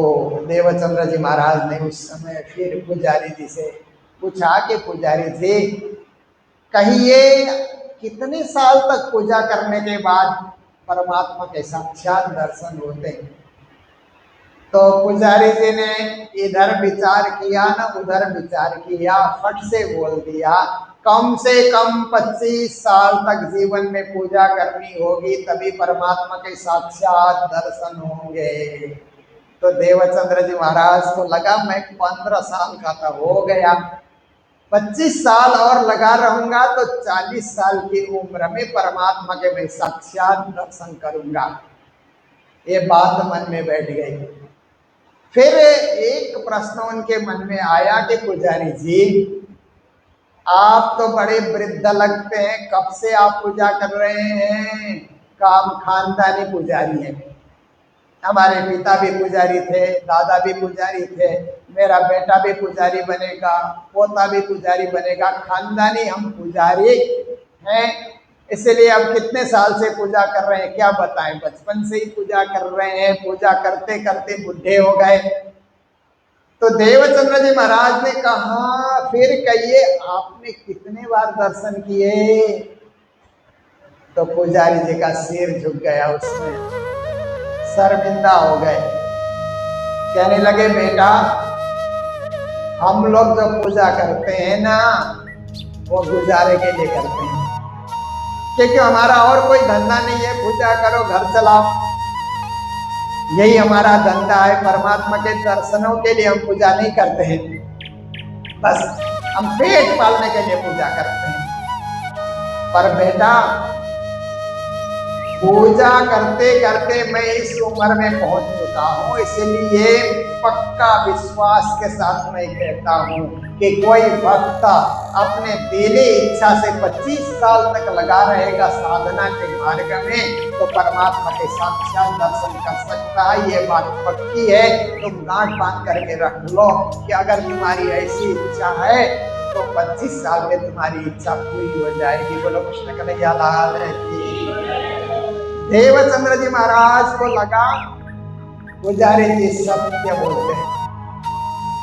देवचंद्र जी महाराज ने उस समय फिर पुजारी जी से पूछा कि पुजारी जी कहिए कितने साल तक पूजा करने के बाद परमात्मा के साक्षात दर्शन होते हैं। तो पुजारी जी ने इधर विचार किया ना उधर विचार किया, फट से बोल दिया कम से कम 25 साल तक जीवन में पूजा करनी होगी, तभी परमात्मा के साक्षात दर्शन होंगे। तो देवचंद्र जी महाराज को लगा मैं 15 साल का था, हो गया 25 साल और लगा रहूंगा तो 40 साल की उम्र में परमात्मा के मैं साक्षात दर्शन करूंगा। ये बात मन में बैठ गई। फिर एक प्रश्न उनके मन में आया कि पुजारी जी आप तो बड़े वृद्ध लगते हैं, कब से आप पूजा कर रहे हैं? काम खानदानी पुजारी है, हमारे पिता भी पुजारी थे, दादा भी पुजारी थे, मेरा बेटा भी पुजारी बनेगा, पोता भी पुजारी बनेगा, खानदानी हम पुजारी हैं। इसलिए अब कितने साल से पूजा कर रहे हैं क्या बताएं, बचपन से ही पूजा कर रहे हैं, पूजा करते करते बुढ़े हो गए। तो देवचंद्र जी महाराज ने कहा फिर कहिए आपने कितने बार दर्शन किए? तो पुजारी जी का सिर झुक गया, उसमें शर्मिंदा हो गए। कहने लगे बेटा हम लोग जो पूजा करते हैं ना वो गुजारे के लिए करते हैं, क्योंकि हमारा और कोई धंधा नहीं है, पूजा करो घर चलाओ, यही हमारा धंधा है। परमात्मा के दर्शनों के लिए हम पूजा नहीं करते हैं, बस हम पेट पालने के लिए पूजा करते हैं। पर बेटा पूजा करते करते मैं इस उम्र में पहुंच चुका हूँ, इसलिए पक्का विश्वास के साथ मैं कहता हूँ कि कोई भक्त अपने दिली इच्छा से 25 साल तक लगा रहेगा साधना के मार्ग में तो परमात्मा के साक्षात दर्शन कर सकता है। ये बात पक्की है, तुम गांठ बांध करके रख लो कि अगर तुम्हारी ऐसी इच्छा है तो 25 साल में तुम्हारी इच्छा पूरी हो जाएगी। बोलो कृष्ण कन्हैया लाल की। देवचंद्र जी महाराज को लगा पुजारी जी सत्य बोलते हैं,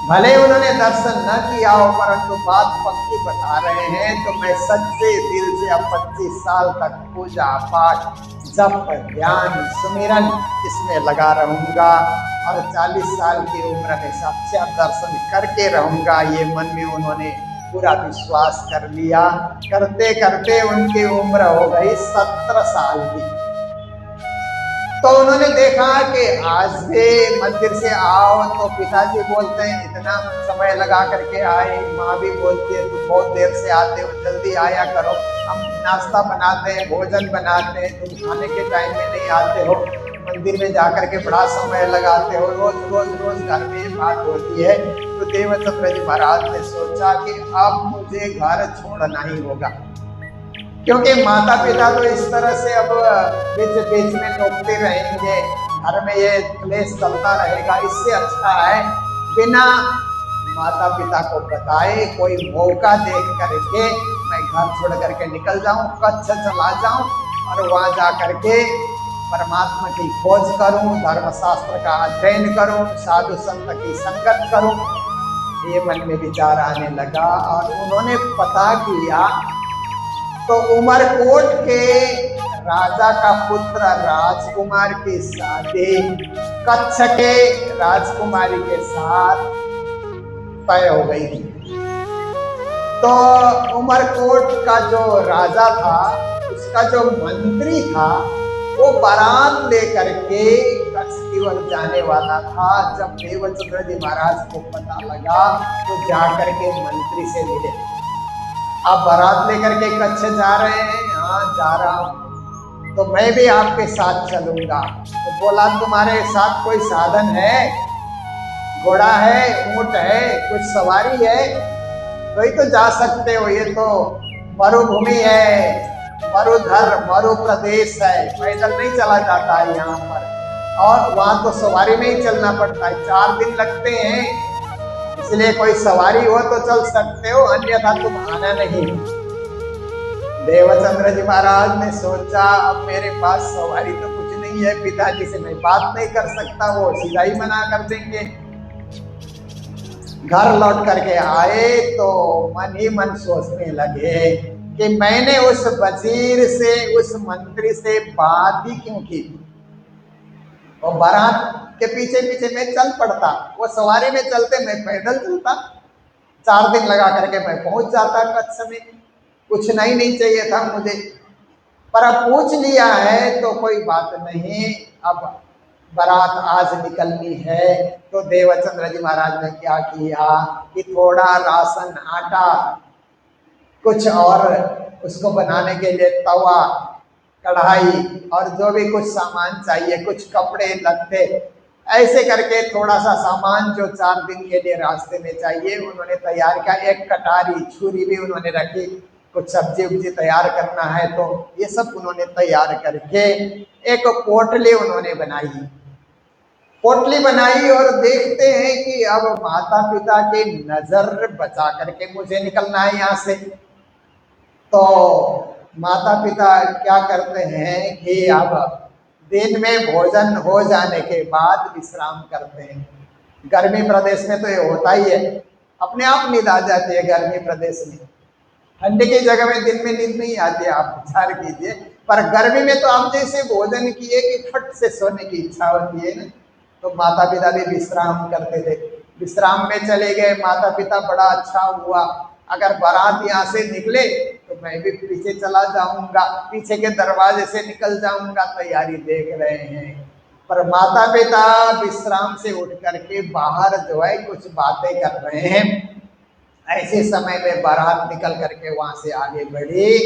भले उन्होंने दर्शन न किया हो परंतु बात पक्की बता रहे हैं। तो मैं सच्चे दिल से अब 25 साल तक पूजा पाठ जप ध्यान सुमिरन इसमें लगा रहूंगा और 40 साल की उम्र में साक्षात दर्शन करके रहूंगा। ये मन में उन्होंने पूरा विश्वास कर लिया। करते करते उनकी उम्र हो गई 17 साल की। तो उन्होंने देखा कि आज से मंदिर से आओ तो पिताजी बोलते हैं इतना समय लगा करके आए, माँ भी बोलती है तुम बहुत देर से आते हो, जल्दी आया करो, हम नाश्ता बनाते हैं भोजन बनाते हैं, तुम खाने के टाइम में नहीं आते हो, मंदिर में जाकर के बड़ा समय लगाते हो, रोज घर में बात होती है। तो देवचंद्र जी महाराज ने सोचा कि अब मुझे घर छोड़ना ही होगा, क्योंकि माता पिता तो इस तरह से अब बीच में टोकते रहेंगे, घर में ये क्लेश चलता रहेगा। इससे अच्छा है बिना माता पिता को बताए कोई मौका देख करके मैं घर छोड़ करके निकल जाऊं, कच्छ चला जाऊं और वहां जा करके परमात्मा की खोज करूं, धर्मशास्त्र का अध्ययन करूं, साधु संत की संगत करूं। ये मन में विचार आने लगा और उन्होंने पता किया तो उमरकोट के राजा का पुत्र राजकुमार की शादी कच्छ के राजकुमारी के साथ तय हो गई थी। तो उमरकोट का जो राजा था उसका जो मंत्री था वो बारात लेकर के कच्छ की ओर जाने वाला था। जब देवचंद्र जी महाराज को पता लगा तो जाकर के मंत्री से मिले, आप बारात लेकर के कच्छ जा रहे हैं? हाँ जा रहा हूँ। तो मैं भी आपके साथ चलूंगा। तो बोला तुम्हारे साथ कोई साधन है? घोड़ा है, ऊंट है, कुछ सवारी है? तो ही तो जा सकते हो, ये तो मरुभूमि है, मरुधर मरु प्रदेश है, पैदल नहीं चला जाता है यहाँ पर, और वहाँ तो सवारी में ही चलना पड़ता है, 4 दिन लगते हैं। इसलिए कोई सवारी हो तो चल सकते हो, अन्यथा तुम आना नहीं। देवचंद्र जी महाराज ने सोचा अब मेरे पास सवारी तो कुछ नहीं है, पिताजी से मैं बात नहीं कर सकता, वो सीधा ही मना कर देंगे। घर लौट करके आए तो मन ही मन सोचने लगे कि मैंने उस वजीर से, उस मंत्री से बात ही क्यों की। वो बारात के पीछे पीछे मैं चल पड़ता, वो सवारी में चलते, मैं पैदल चलता, 4 दिन लगा करके मैं पहुंच जाता कच्छ में। कुछ नहीं चाहिए था मुझे, पर अब पूछ लिया है तो कोई बात नहीं। अब बारात आज निकलनी है तो देवचंद्र जी महाराज ने क्या किया कि थोड़ा राशन, आटा, कुछ और उसको बनाने के लिए तवा, कढ़ाई और जो भी कुछ सामान चाहिए, कुछ कपड़े लत्ते, ऐसे करके थोड़ा सा सामान जो 4 दिन के लिए रास्ते में चाहिए उन्होंने तैयार किया। एक कटारी, छुरी भी उन्होंने रखी, कुछ सब्जी उब्जी तैयार करना है तो ये सब उन्होंने तैयार करके एक पोटली उन्होंने बनाई। पोटली बनाई और देखते हैं कि अब माता पिता की नजर बचा करके मुझे निकलना है यहाँ से। तो माता पिता क्या करते हैं कि अब दिन में भोजन हो जाने के बाद विश्राम करते हैं। गर्मी प्रदेश में तो ये होता ही है, अपने आप नींद आ जाती है गर्मी प्रदेश में। ठंडी की जगह में दिन में नींद नहीं आती, आप विचार कीजिए। पर गर्मी में तो आप जैसे भोजन किए कि फट से सोने की इच्छा होती है ना, तो माता पिता भी विश्राम करते थे। विश्राम में चले गए माता पिता, बड़ा अच्छा हुआ। अगर बारात यहाँ से निकले तो मैं भी पीछे चला जाऊंगा, पीछे के दरवाजे से निकल जाऊंगा, तैयारी देख रहे हैं। पर माता पिता विश्राम से उठ करके बाहर जो है कुछ बातें कर रहे हैं। ऐसे समय में बारात निकल करके वहां से आगे बढ़ी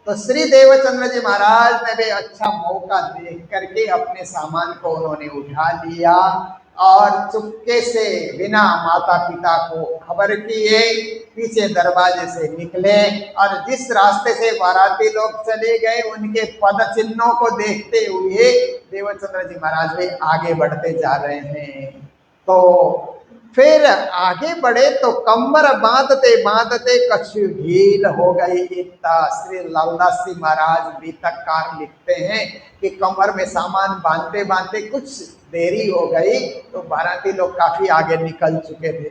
तो श्री देवचंद्र जी महाराज ने भी अच्छा मौका देख करके अपने सामान को उन्होंने उठा लिया और चुपके से बिना माता पिता को खबर किए पीछे दरवाजे से निकले और जिस रास्ते से बाराती लोग चले गए उनके पद चिन्हों को देखते हुए देवचंद्र जी महाराज भी आगे बढ़ते जा रहे हैं। तो फिर आगे बढ़े तो कमर बांधते बांधते कछु ढील हो गई। इतना श्री लालदास जी महाराज बीतककार लिखते हैं कि कमर में सामान बांधते बांधते कुछ देरी हो गई तो बाराती लोग काफी आगे निकल चुके थे।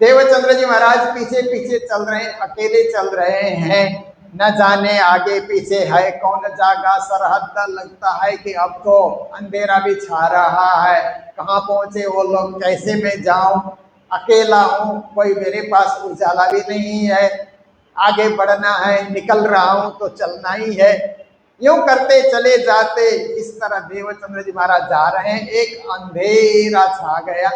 देवचंद्र जी महाराज पीछे पीछे चल रहे हैं, अकेले चल रहे हैं, न जाने आगे पीछे है कौन जागा सरहद। लगता है कि अब तो अंधेरा भी छा रहा है, कहाँ पहुंचे वो लोग, कैसे मैं जाऊं, अकेला हूं, कोई मेरे पास उजाला भी नहीं है, आगे बढ़ना है, निकल रहा हूं तो चलना ही है। यूं करते चले जाते इस तरह देवचंद्र जी महाराज जा रहे हैं। एक अंधेरा छा गया,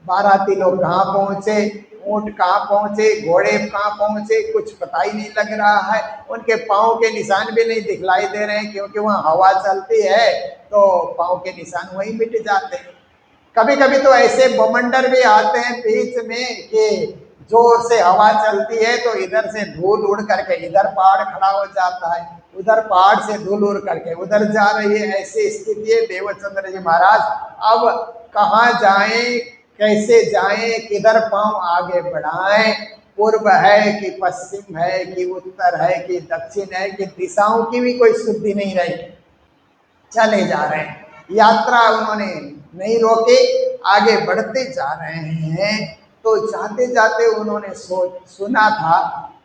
बाराती लोग कहाँ पहुंचे, ऊंट कहाँ पहुंचे, घोड़े कहाँ पहुंचे, कुछ पता ही नहीं लग रहा है। उनके पाँव के निशान भी नहीं दिखलाई दे रहे हैं क्योंकि वहाँ हवा चलती है तो पाँव के निशान वहीं मिट जाते हैं। कभी कभी तो ऐसे बमंडर भी आते हैं बीच में कि जोर से हवा चलती है तो इधर से धूल उड़ करके इधर पहाड़ खड़ा हो जाता है, उधर पहाड़ से धूल उड़ करके उधर जा रही है। ऐसी स्थिति है। देवचंद्र जी महाराज अब कहाँ जाएं, कैसे जाएं, किधर पांव आगे बढ़ाएं, पूर्व है कि पश्चिम है कि उत्तर है कि दक्षिण है कि दिशाओं की भी कोई शुद्धि नहीं रही। चले जा रहे हैं, यात्रा उन्होंने नहीं रोकी, आगे बढ़ते जा रहे हैं। तो जाते जाते उन्होंने सुना था,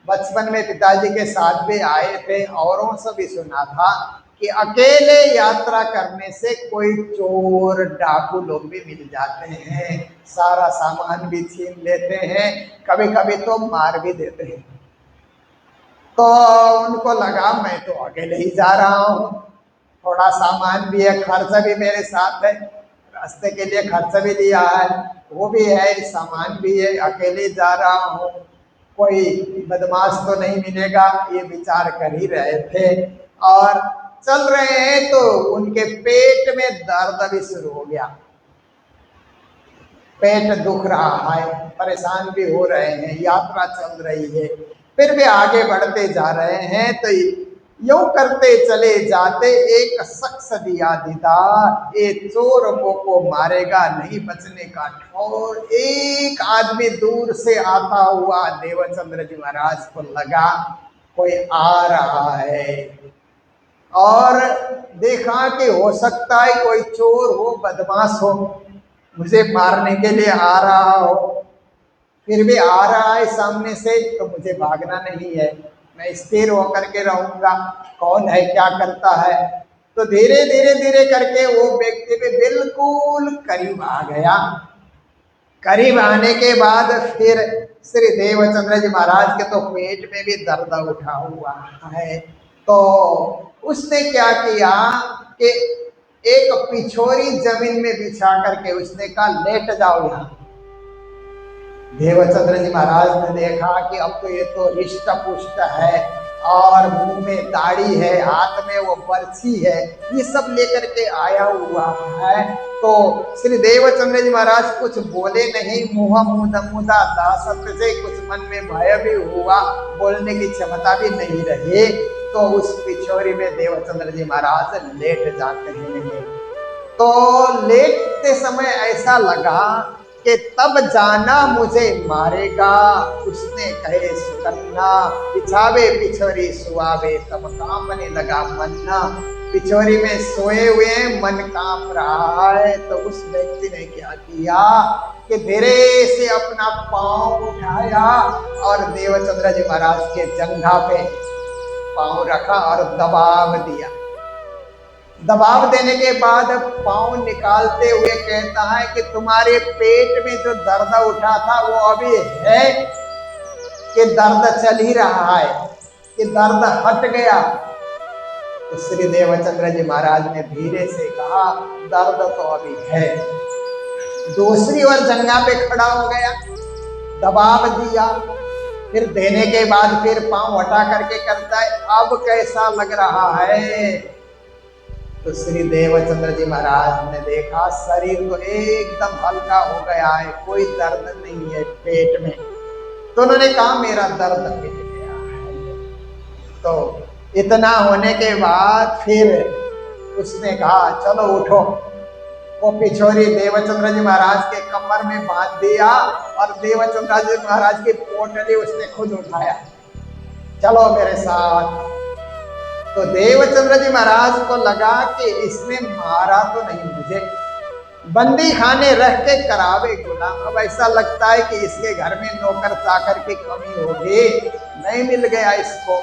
बचपन में पिताजी के साथ भी आए थे, औरों से भी सुना था कि अकेले यात्रा करने से कोई चोर डाकू लोग भी मिल जाते हैं, सारा सामान भी छीन लेते हैं, कभी कभी तो मार भी देते हैं। तो उनको लगा मैं तो अकेले ही जा रहा हूँ, थोड़ा सामान भी है, खर्च भी मेरे साथ है, रास्ते के लिए खर्च भी लिया है, वो भी है, सामान भी है, अकेले जा रहा हूँ, कोई बदमाश तो नहीं मिलेगा, ये विचार कर ही रहे थे। और चल रहे हैं तो उनके पेट में दर्द भी शुरू हो गया, पेट दुख रहा है, परेशान भी हो रहे हैं, यात्रा चल रही है, फिर भी आगे बढ़ते जा रहे हैं। तो यूं करते चले जाते एक शख्स दिया दीदार, ये चोर को मारेगा नहीं बचने का ठौर। एक आदमी दूर से आता हुआ देवचंद्र जी महाराज को लगा कोई आ रहा है और देखा कि हो सकता है कोई चोर हो, बदमाश हो, मुझे मारने के लिए आ रहा हो, फिर भी आ रहा है सामने से तो मुझे भागना नहीं है, मैं स्थिर होकर के रहूंगा, कौन है क्या करता है। तो धीरे धीरे धीरे करके वो व्यक्ति भी बिल्कुल करीब आ गया। करीब आने के बाद फिर श्री देवचंद्र जी महाराज के तो पेट में भी दर्द उठा हुआ है। तो उसने क्या किया कि एक पिछोरी जमीन में बिछा करके उसने कहा लेट जाओ यहाँ। देवचंद्र जी महाराज ने देखा कि अब तो ये तो हिष्ट पुष्ट है और मुंह में दाढ़ी है, हाथ में वो बरछी है, ये सब लेकर के आया हुआ है। तो श्री देवचंद्र जी महाराज कुछ बोले नहीं, मुंह मुदा दासत से कुछ मन में भय भी हुआ, बोलने की क्षमता भी नहीं रही। तो उस पिछोरी में देवचंद्र जी महाराज लेट जाते हैं। तो लेटते समय ऐसा लगा कि तब जाना मुझे मारेगा, उसने कहे सुकन्ना, बिछावे पिछोरी सुआवे, तब कांपने लगा मन्ना। पिछोरी में सोए हुए मन कांप रहा है। तो उस व्यक्ति ने क्या किया कि धीरे से अपना पांव उठाया और देवचंद्र जी महाराज के जंघा पे पांव रखा और दबाव दिया। दबाव देने के बाद पांव निकालते हुए कहता है कि तुम्हारे पेट में जो दर्द उठा था वो अभी है कि दर्द चल ही रहा है, कि दर्द हट गया। तो श्री देवचंद्र जी महाराज ने धीरे से कहा दर्द तो अभी है। दूसरी ओर जंघा पे खड़ा हो गया, दबाव दिया, फिर देने के बाद फिर पांव हटा करके करता है अब कैसा लग रहा है। तो श्री देवचंद्र जी महाराज ने देखा शरीर तो एकदम हल्का हो गया है, कोई दर्द नहीं है पेट में। तो उन्होंने कहा मेरा दर्द मिट गया है। तो इतना होने के बाद फिर उसने कहा चलो उठो। वो पिछोरी देवचंद्र जी महाराज के कमर में बांध दिया और देवचंद्र जी महाराज की पोटली उसने खुद उठाया, चलो मेरे साथ। तो देवचंद्र जी महाराज को लगा कि इसने मारा तो नहीं मुझे, बंदी खाने रख के करावे गुलाम। अब ऐसा लगता है कि इसके घर में नौकर चाकर की कमी होगी, नहीं मिल गया इसको,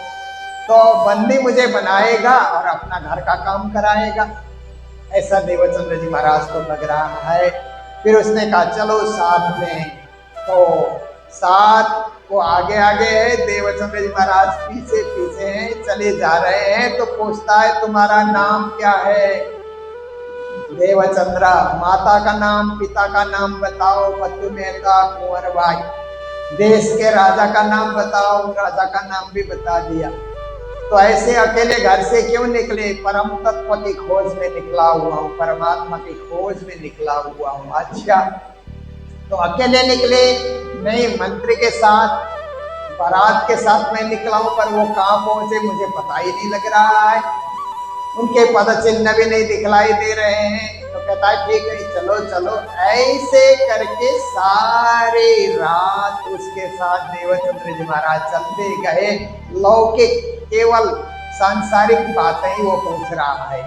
तो बंदी मुझे बनाएगा और अपना घर का काम कराएगा, ऐसा देवचंद्र जी महाराज को लग रहा है। फिर उसने कहा चलो साथ में। तो साथ वो आगे आगे है, देवचंद्र जी महाराज पीछे पीछे हैं, चले जा रहे हैं। तो पूछता है तुम्हारा नाम क्या है? देवचंद्र, माता का नाम, पिता का नाम बताओ। पति मेहता, कुंवर भाई। देश के राजा का नाम बताओ, राजा का नाम भी बता दिया। तो ऐसे अकेले घर से क्यों निकले? परम तत्व की खोज में निकला हुआ हूँ, परमात्मा की खोज में निकला हुआ हूँ। अच्छा, तो अकेले निकले नहीं, मंत्री के साथ, बारात के साथ मैं निकला हूं, पर वो कहाँ पहुंचे मुझे पता ही नहीं लग रहा है, उनके पद चिन्ह भी नहीं दिखलाई दे रहे हैं। तो कहता है ठीक है चलो चलो। ऐसे करके सारी रात उसके साथ देवचंद्र जी महाराज चलते गए। लौकिक केवल सांसारिक बातें ही वो पूछ रहा है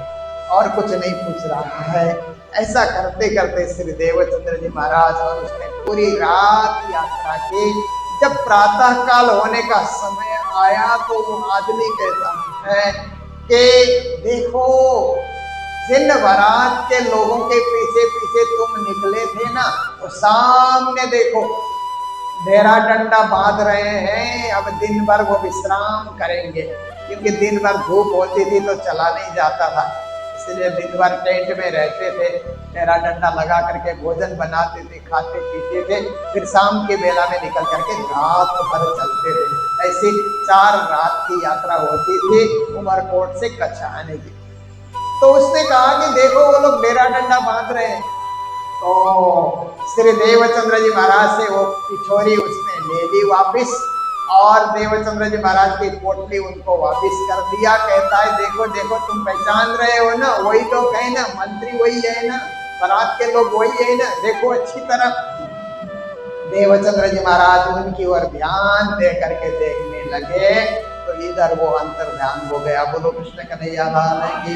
और कुछ नहीं पूछ रहा है। ऐसा करते करते श्री देवचंद्र जी महाराज और उसने पूरी रात यात्रा की। जब प्रातः काल होने का समय आया तो वो आदमी कहता है कि देखो, जिन बारात के लोगों के पीछे पीछे तुम निकले थे ना, वो सामने देखो डेरा डंडा बांध रहे हैं। अब दिन भर वो विश्राम करेंगे, क्योंकि दिन भर धूप होती थी तो चला नहीं जाता था, इसलिए दिन भर टेंट में रहते थे, डेरा डंडा लगा करके भोजन बनाते थे, खाते पीते थे, फिर शाम के बेला में निकल करके रात भर चलते थे। ऐसी 4 रात की यात्रा होती थी उमरकोट से कच्छ आने की। तो उसने कहा कि देखो वो लोग डेरा डंडा बांध रहे हैं। तो श्री देवचंद्र जी महाराज से वो पिछोरी उसने ले ली वापिस और देवचंद्र जी महाराज की पोटली उनको वापिस कर दिया। कहता है देखो देखो, तुम पहचान रहे हो ना, वही लोग है ना, मंत्री वही है ना, बारात के लोग वही है ना, देखो अच्छी तरह। देवचंद्र जी महाराज उनकी ओर ध्यान दे करके देखने लगे तो इधर वो अंतर ध्यान हो गया। बोलो कृष्ण कन्हैया लाल की।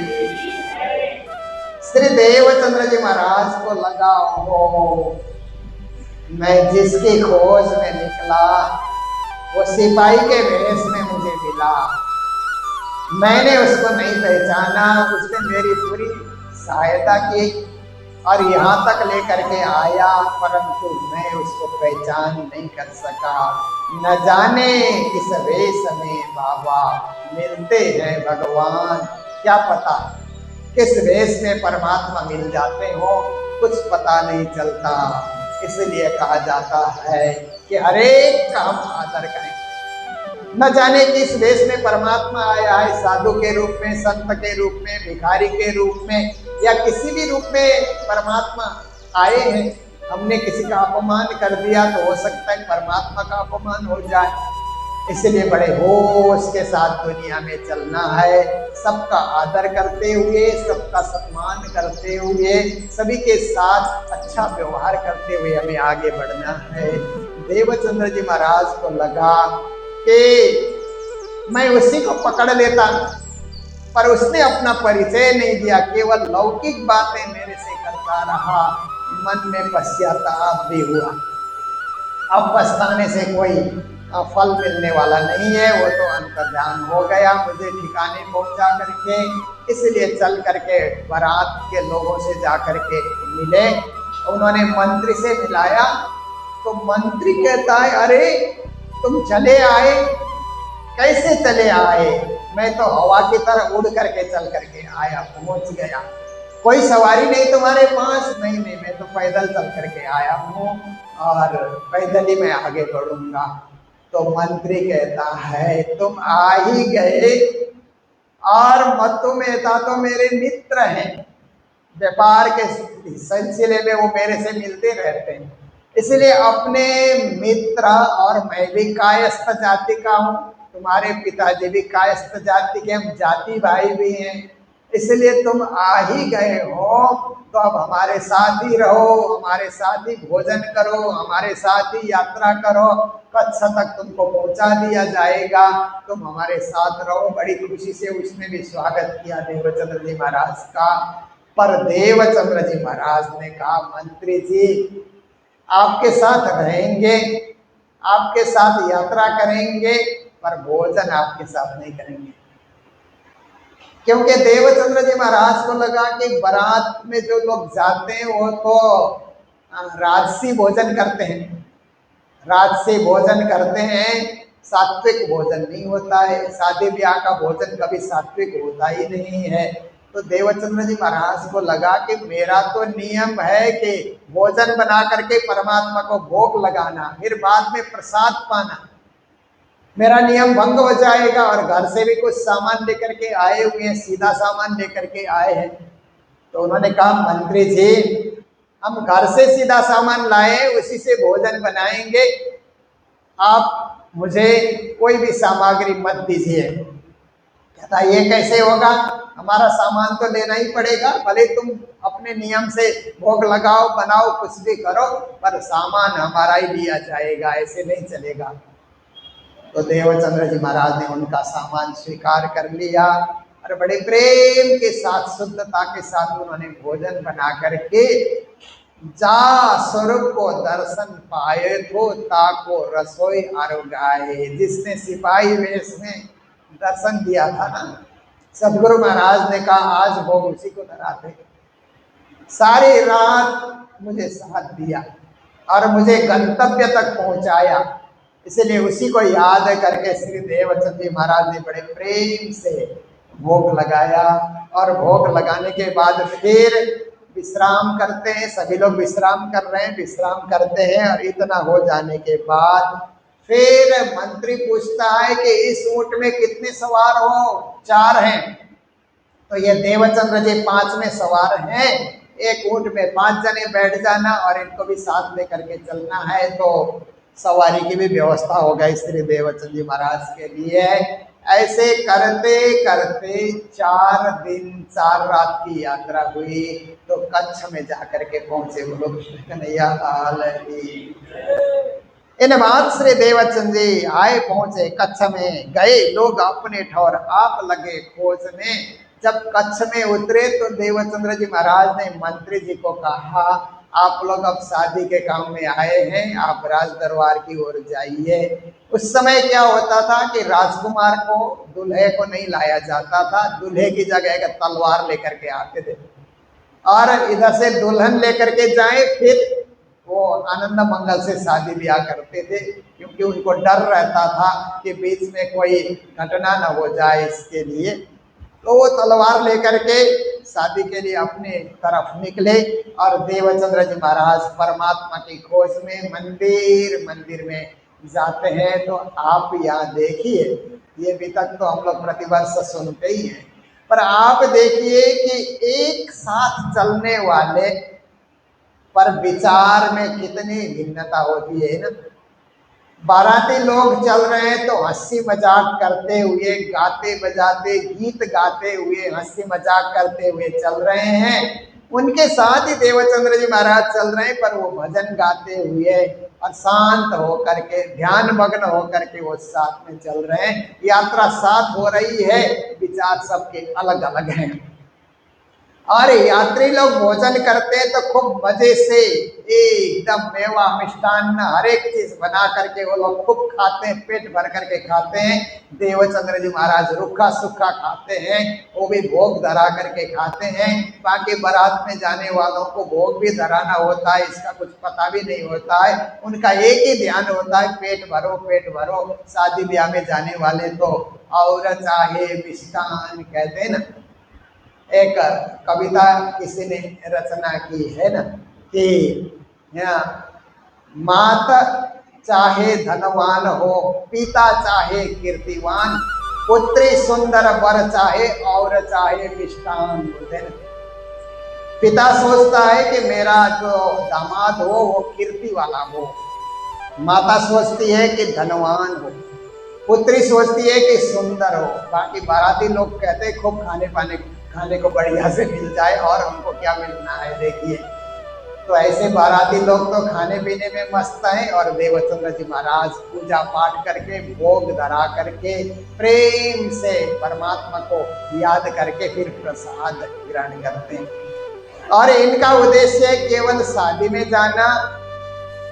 श्री देवचंद्र जी महाराज को लगा हो, मैं जिसकी खोज में निकला वो सिपाही के वेश में मुझे मिल मिला। मैंने उसको नहीं पहचाना, उसने मेरी पूरी सहायता की और यहाँ तक लेकर के आया, परंतु मैं उसको पहचान नहीं कर सका। न जाने किस वेश में बाबा मिलते हैं भगवान, क्या पता किस वेश में परमात्मा मिल जाते हो, कुछ पता नहीं चलता। इसलिए कहा जाता है कि हर एक का हम आदर करें। न जाने किस वेश में परमात्मा आया है, साधु के रूप में, संत के रूप में, भिखारी के रूप में, या किसी भी रूप में परमात्मा आए हैं। हमने किसी का अपमान कर दिया तो हो सकता है परमात्मा का अपमान हो जाए। इसलिए बड़े होश के साथ दुनिया में चलना है, सबका आदर करते हुए, सबका सम्मान करते हुए, सभी के साथ अच्छा व्यवहार करते हुए हमें आगे बढ़ना है। देवचंद्र जी महाराज को लगा कि मैं उसी को पकड़ लेता, पर उसने अपना परिचय नहीं दिया, केवल लौकिक बातें मेरे से करता रहा। मन में पश्चाताप भी हुआ। अब पछताने से कोई फल मिलने वाला नहीं है, वो तो अंतर्ध्यान हो गया मुझे ठिकाने पहुंचा करके। इसलिए चल करके बारात के लोगों से जा करके मिले, उन्होंने मंत्री से मिलाया तो मंत्री कहता है, अरे तुम चले आए, कैसे चले आए? मैं तो हवा की तरह उड़ करके चल करके आया, पहुंच गया। कोई सवारी नहीं तुम्हारे पास? नहीं नहीं, मैं तो पैदल चल करके आया हूँ और पैदल ही मैं आगे बढ़ूंगा। तो मंत्री कहता है, तुम आ ही गए और मत्तु मेहता तो मेरे मित्र हैं, व्यापार के सिलसिले में वो मेरे से मिलते रहते हैं, इसलिए अपने मित्र, और मैं भी कायस्थ जाति का हूँ, तुम्हारे पिताजी भी कायस्थ जाति के, हम जाति भाई भी हैं, इसलिए तुम आ ही गए हो तो अब हमारे साथ ही रहो, हमारे साथ ही भोजन करो, हमारे साथ ही यात्रा करो, कच्छ तक तुमको पहुंचा दिया जाएगा, तुम हमारे साथ रहो। बड़ी खुशी से उसने भी स्वागत किया देवचंद्र जी महाराज का। पर देवचंद्र जी महाराज ने कहा, मंत्री जी आपके साथ रहेंगे, आपके साथ यात्रा करेंगे, पर भोजन आपके साथ नहीं करेंगे। क्योंकि देवचंद्र जी महाराज को लगा कि बारात में जो लोग जाते हैं वो तो राजसी भोजन करते हैं, राजसी भोजन करते हैं, सात्विक भोजन नहीं होता है। शादी ब्याह का भोजन कभी सात्विक होता ही नहीं है। तो देवचंद्र जी महाराज को लगा कि मेरा तो नियम है कि भोजन बना करके परमात्मा को भोग लगाना, फिर बाद में प्रसाद पाना, मेरा नियम भंग हो जाएगा। और घर से भी कुछ सामान लेकर के आए हुए हैं, सीधा सामान लेकर के आए हैं। तो उन्होंने कहा, मंत्री जी हम घर से सीधा सामान लाए, उसी से भोजन बनाएंगे, आप मुझे कोई भी सामग्री मत दीजिए। कहता ये कैसे होगा, हमारा सामान तो लेना ही पड़ेगा, भले तुम अपने नियम से भोग लगाओ, बनाओ, कुछ भी करो, पर सामान हमारा ही लिया जाएगा, ऐसे नहीं चलेगा। तो देवचंद्र जी महाराज ने उनका सामान स्वीकार कर लिया और बड़े प्रेम के साथ, शुद्धता के साथ उन्होंने भोजन बना करके, जा स्वरूप को दर्शन पाए तो ताको रसोई आरोगाए। जिसने सिपाही वेश में दर्शन दिया था ना, सदगुरु महाराज ने कहा आज भोग उसी को धराते। सारी रात मुझे साथ दिया और मुझे गंतव्य तक पहुंचाया, इसलिए उसी को याद करके श्री देवचंद्र जी महाराज ने बड़े प्रेम से भोग लगाया। और भोग लगाने के बाद फिर विश्राम करते हैं, सभी लोग विश्राम कर रहे हैं, विश्राम करते हैं। और इतना हो जाने के बाद फिर मंत्री पूछता है कि इस ऊंट में कितने सवार हो? 4 हैं। तो ये देवचंद्र जी 5 में सवार हैं, एक ऊंट में 5 जने बैठ जाना और इनको भी साथ लेकर के चलना है। तो सवारी की भी व्यवस्था हो गई श्री देवचंद्र जी महाराज के लिए। ऐसे करते करते 4 दिन 4 रात की यात्रा हुई तो कच्छ में जाकर के पहुंचे वो लोग। कन्हैया लाल की। इन बाद श्री देवचंद्र जी आए, पहुंचे कच्छ में, गए लोग अपने ठौर, आप लगे खोजने। जब कच्छ में उतरे तो देवचंद्र जी महाराज ने मंत्री जी को कहा, आप लोग अब शादी के काम में आए हैं, आप राज दरबार की ओर जाइए। उस समय क्या होता था कि राजकुमार को दूल्हे को नहीं लाया जाता था, दूल्हे की जगह एक तलवार लेकर के आते थे और इधर से दुल्हन लेकर के जाए, फिर वो आनंद मंगल से शादी ब्याह करते थे, क्योंकि उनको डर रहता था कि बीच में कोई घटना न हो जाए इसके लिए। तो वो तलवार लेकर के शादी के लिए अपने तरफ निकले और देवचंद्र जी महाराज परमात्मा की खोज में मंदिर मंदिर में जाते हैं। तो आप यहाँ देखिए, ये भी तक तो हम लोग प्रतिवर्ष सुनते ही हैं, पर आप देखिए कि एक साथ चलने वाले पर विचार में कितनी भिन्नता होती है ना। बाराती लोग चल रहे हैं तो हंसी मजाक करते हुए, गाते बजाते, गीत गाते हुए, हंसी मजाक करते हुए चल रहे हैं। उनके साथ ही देवचंद्र जी महाराज चल रहे हैं, पर वो भजन गाते हुए और शांत होकर के, ध्यान मग्न होकर के वो साथ में चल रहे हैं। यात्रा साथ हो रही है, विचार सबके अलग अलग हैं। और यात्री लोग भोजन करते हैं तो खूब मजे से एकदम मेवा मिष्टान्न हर एक चीज बना करके वो लोग खूब खाते हैं, पेट भर करके खाते हैं। देवचंद्र जी महाराज रूखा सूखा खाते हैं, वो भी भोग धरा करके खाते हैं। बाकी बारात में जाने वालों को भोग भी धराना होता है, इसका कुछ पता भी नहीं होता है। उनका एक ही ध्यान होता है, पेट भरो पेट भरो। शादी ब्याह में जाने वाले तो और चाहे मिष्टान कहते हैं ना। एक कविता किसी ने रचना की है ना कि माता चाहे धनवान हो, पिता चाहे कीर्तिवान, पुत्री सुंदर वर चाहे और चाहे मिष्टान। बोलते हैं पिता सोचता है कि मेरा जो दामाद हो वो कीर्ति वाला हो, माता सोचती है कि धनवान हो, पुत्री सोचती है कि सुंदर हो। बाकी बाराती लोग कहते हैं खूब खाने को बढ़िया से मिल जाए, और हमको क्या मिलना है। देखिए, तो ऐसे बाराती लोग तो खाने पीने में मस्त हैं, और देवचंद्र जी महाराज पूजा पाठ करके, भोग धरा करके, प्रेम से परमात्मा को याद करके फिर प्रसाद ग्रहण करते हैं। और इनका उद्देश्य केवल शादी में जाना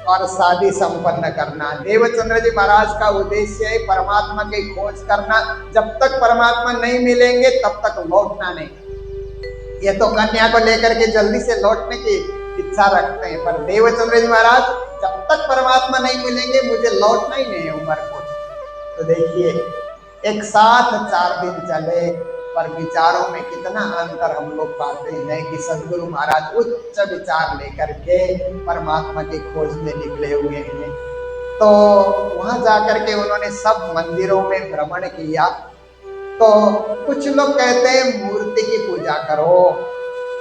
और शादी संपन्न करना। देवचंद्र जी महाराज का उद्देश्य है परमात्मा की खोज करना। जब तक परमात्मा नहीं मिलेंगे तब तक लौटना नहीं। ये तो कन्या को लेकर के जल्दी से लौटने की इच्छा रखते हैं, पर देवचंद्र जी महाराज जब तक परमात्मा नहीं मिलेंगे मुझे लौटना ही नहीं है उम्र को। तो देखिए, एक साथ 4 दिन चले, पर विचारों में कितना अंतर हम लोग पाते हैं कि सदगुरु महाराज उच्च विचार लेकर के परमात्मा की खोज में निकले हुए हैं। तो वहां जाकर के उन्होंने सब मंदिरों में भ्रमण किया। तो कुछ लोग कहते हैं मूर्ति की पूजा करो,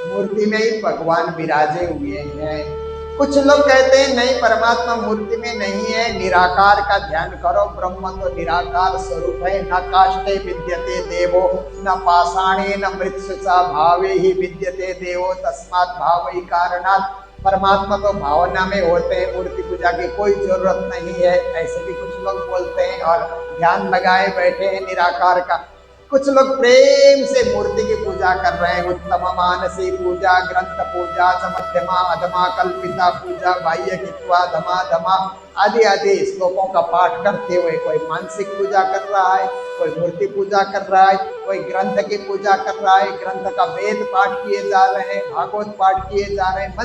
मूर्ति में ही भगवान विराजे हुए हैं। कुछ लोग कहते हैं नहीं, परमात्मा मूर्ति में नहीं है, निराकार का ध्यान करो। ब्रह्म तो निराकार स्वरूप है। न काष्ठे विद्यते देवो न पाषाणे न मृत्युषा भावे ही विद्यते देवो तस्मात् भावई कारणात्। परमात्मा तो भावना में होते हैं, मूर्ति पूजा की कोई जरूरत नहीं है, ऐसे भी कुछ लोग बोलते हैं और ध्यान लगाए बैठे हैं निराकार का। कुछ लोग प्रेम से मूर्ति की पूजा कर रहे हैं। उत्तम मानसी पूजा, ग्रंथ पूजा, मध्यमा अधमा कल्पिता पूजा, बाह्य कित्वा धमा धमा आदि आदि श्लोकों का पाठ करते हुए कोई मानसिक पूजा कर रहा है, कोई मूर्ति पूजा कर रहा है, कोई ग्रंथ की पूजा कर रहा है। ग्रंथ का वेद पाठ किए जा रहे हैं, भागवत पाठ किए जा रहे हैं।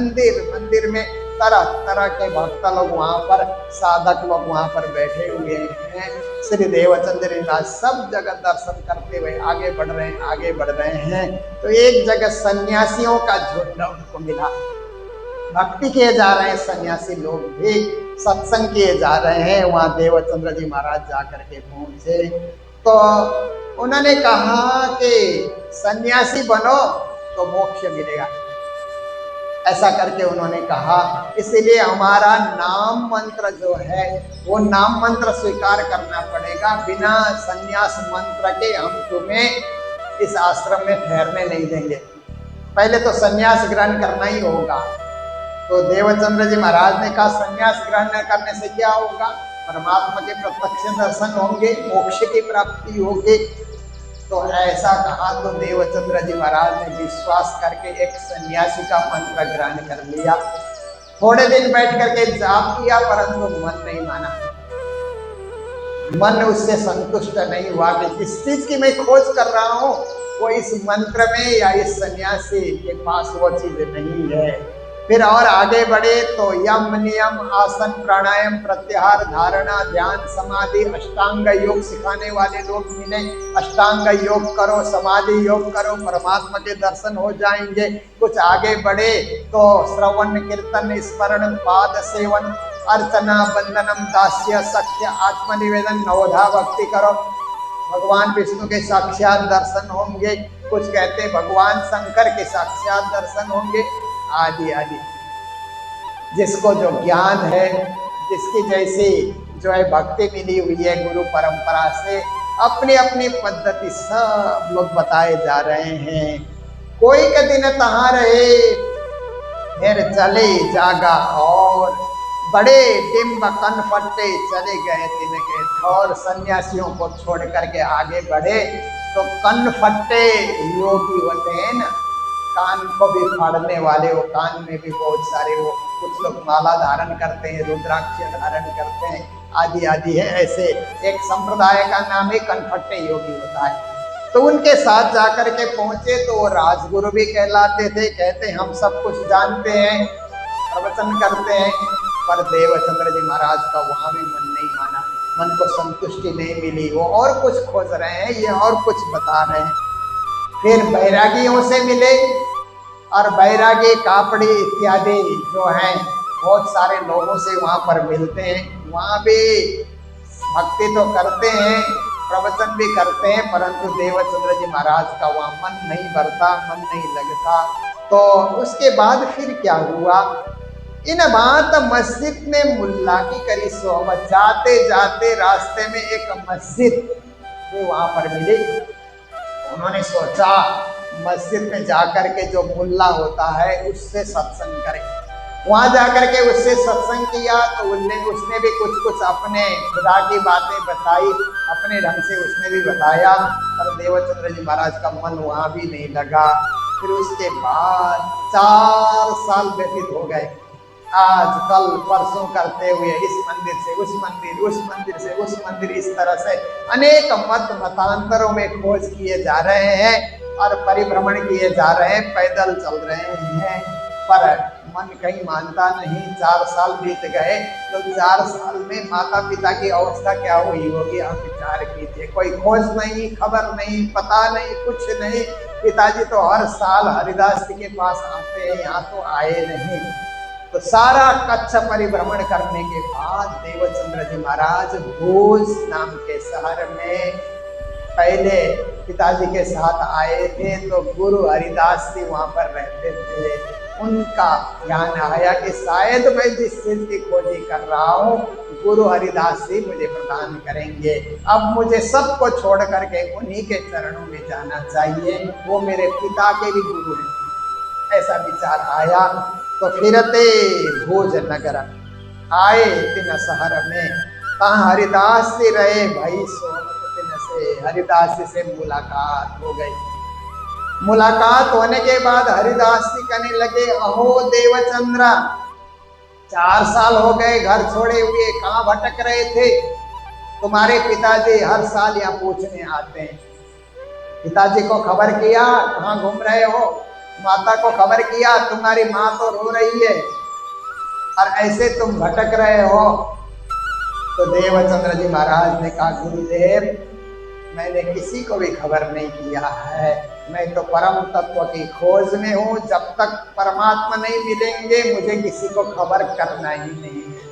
मंदिर में तरह तरह के भक्त लोग वहाँ पर, साधक लोग वहाँ पर बैठे हुए हैं। श्री देवचंद्र जी महाराज सब जगह दर्शन करते हुए आगे बढ़ रहे हैं। तो एक जगह सन्यासियों का झुंड उनको मिला, भक्ति किए जा रहे हैं, सन्यासी लोग भी सत्संग किए जा रहे हैं। वहाँ देवचंद्र जी महाराज जाकर के पहुंचे तो उन्होंने कहा कि सन्यासी बनो तो मोक्ष मिलेगा, ऐसा करके उन्होंने कहा। इसीलिए हमारा नाम मंत्र जो है वो नाम मंत्र स्वीकार करना पड़ेगा। बिना संन्यास मंत्र के हम तुम्हें इस आश्रम में ठहरने नहीं देंगे। पहले तो संन्यास ग्रहण करना ही होगा। तो देवचंद्र जी महाराज ने कहा संन्यास ग्रहण करने से क्या होगा? परमात्मा के प्रत्यक्ष दर्शन होंगे, मोक्ष की प्राप्ति होगी। तो ऐसा कहा तो देवचंद्र जी महाराज ने विश्वास करके एक सन्यासी का मंत्र ग्रहण कर लिया। थोड़े दिन बैठ करके जाप किया परंतु मन नहीं माना, मन उससे संतुष्ट नहीं हुआ कि जिस चीज की मैं खोज कर रहा हूं वो इस मंत्र में या इस सन्यासी के पास वो चीज नहीं है। फिर और आगे बढ़े तो यम नियम आसन प्राणायाम प्रत्याहार धारणा ध्यान समाधि अष्टांग योग सिखाने वाले लोग मिले। अष्टांग योग करो, समाधि योग करो, परमात्मा के दर्शन हो जाएंगे। कुछ आगे बढ़े तो श्रवण कीर्तन स्मरण पाद सेवन अर्चना बंदनम दास्य सख्य आत्मनिवेदन नवधा भक्ति करो, भगवान विष्णु के साक्षात दर्शन होंगे। कुछ कहते भगवान शंकर के साक्षात दर्शन होंगे, आदि आदि। जिसको जो ज्ञान है, जिसकी जैसी जो है भक्ति मिली हुई है गुरु परंपरा से, अपनी अपनी पद्धति सब लोग बताए जा रहे हैं। कोई के दिन तहाँ रहे फिर चले जागा और बड़े डिम्ब कनफट्टे चले गए तिनके ठौर। सन्यासियों को छोड़ करके आगे बढ़े तो कनफट्टे योगी होते हैं ना, कान को भी फाड़ने वाले, वो कान में भी बहुत सारे वो कुछ लोग माला धारण करते हैं, रुद्राक्ष धारण करते हैं, आदि आदि है। ऐसे एक संप्रदाय का नाम ही कनफट्टे योगी होता है। तो उनके साथ जाकर के पहुंचे तो वो राजगुरु भी कहलाते थे। कहते हम सब कुछ जानते हैं, प्रवचन करते हैं, पर देवचंद्र जी महाराज का वहाँ भी मन नहीं माना, मन को संतुष्टि नहीं मिली। वो और कुछ खोज रहे हैं, ये और कुछ बता रहे हैं। फिर बैरागियों से मिले और बैरागी कापड़ी इत्यादि जो हैं बहुत सारे लोगों से वहाँ पर मिलते हैं। वहाँ भी भक्ति तो करते हैं, प्रवचन भी करते हैं, परंतु देवचंद्र जी महाराज का वहाँ मन नहीं भरता, मन नहीं लगता। तो उसके बाद फिर क्या हुआ, इन बात मस्जिद में मुल्ला की करी सोहबत। जाते जाते रास्ते में एक मस्जिद वहाँ पर मिली। उन्होंने सोचा मस्जिद में जाकर के जो मुल्ला होता है उससे सत्संग करें। वहाँ जाकर के उससे सत्संग किया तो उसने भी कुछ कुछ अपने खुदा की बातें बताई, अपने ढंग से उसने भी बताया, पर देवचंद्र जी महाराज का मन वहाँ भी नहीं लगा। फिर उसके बाद 4 साल व्यतीत हो गए। आज कल परसों करते हुए इस मंदिर से उस मंदिर, उस मंदिर से उस मंदिर, इस तरह से अनेक मतांतरों में खोज किए जा रहे हैं और परिभ्रमण किए जा रहे हैं, पैदल चल रहे हैं, पर मन कहीं मानता नहीं। 4 साल बीत गए तो 4 साल में माता पिता की अवस्था क्या हुई होगी, आप विचार कीजिए। कोई खोज नहीं, खबर नहीं, पता नहीं, कुछ नहीं। पिताजी तो हर साल हरिदास जी के पास आते हैं, यहाँ तो आए नहीं। तो सारा कच्छ परिभ्रमण करने के बाद देवचंद्र जी महाराज भोज नाम के शहर में पहले पिताजी के साथ आए थे। तो गुरु हरिदास जी वहाँ पर रहते थे। उनका ध्यान आया कि शायद मैं जिस चीज की खोजी कर रहा हूँ गुरु हरिदास जी मुझे प्रदान करेंगे। अब मुझे सबको छोड़ करके उन्हीं के चरणों में जाना चाहिए, वो मेरे पिता के भी गुरु हैं। ऐसा विचार आया तो फिरते भोज नगर आए तिन शहर में, कहाँ हरिदास जी रहे भाई सोमत तिन से हरिदास जी से मुलाकात हो गई। मुलाकात होने के बाद हरिदास जी कहने लगे, अहो देवचंद्र, 4 साल हो गए घर छोड़े हुए, कहाँ भटक रहे थे? तुम्हारे पिताजी हर साल यहाँ पूछने आते हैं। पिताजी को खबर किया कहाँ घूम रहे हो, माता को खबर किया तुम्हारी माँ तो रो रही है और ऐसे तुम भटक रहे हो। तो देवचंद्र जी महाराज ने कहा, गुरुदेव मैंने किसी को भी खबर नहीं किया है, मैं तो परम तत्व की खोज में हूँ। जब तक परमात्मा नहीं मिलेंगे मुझे किसी को खबर करना ही नहीं है।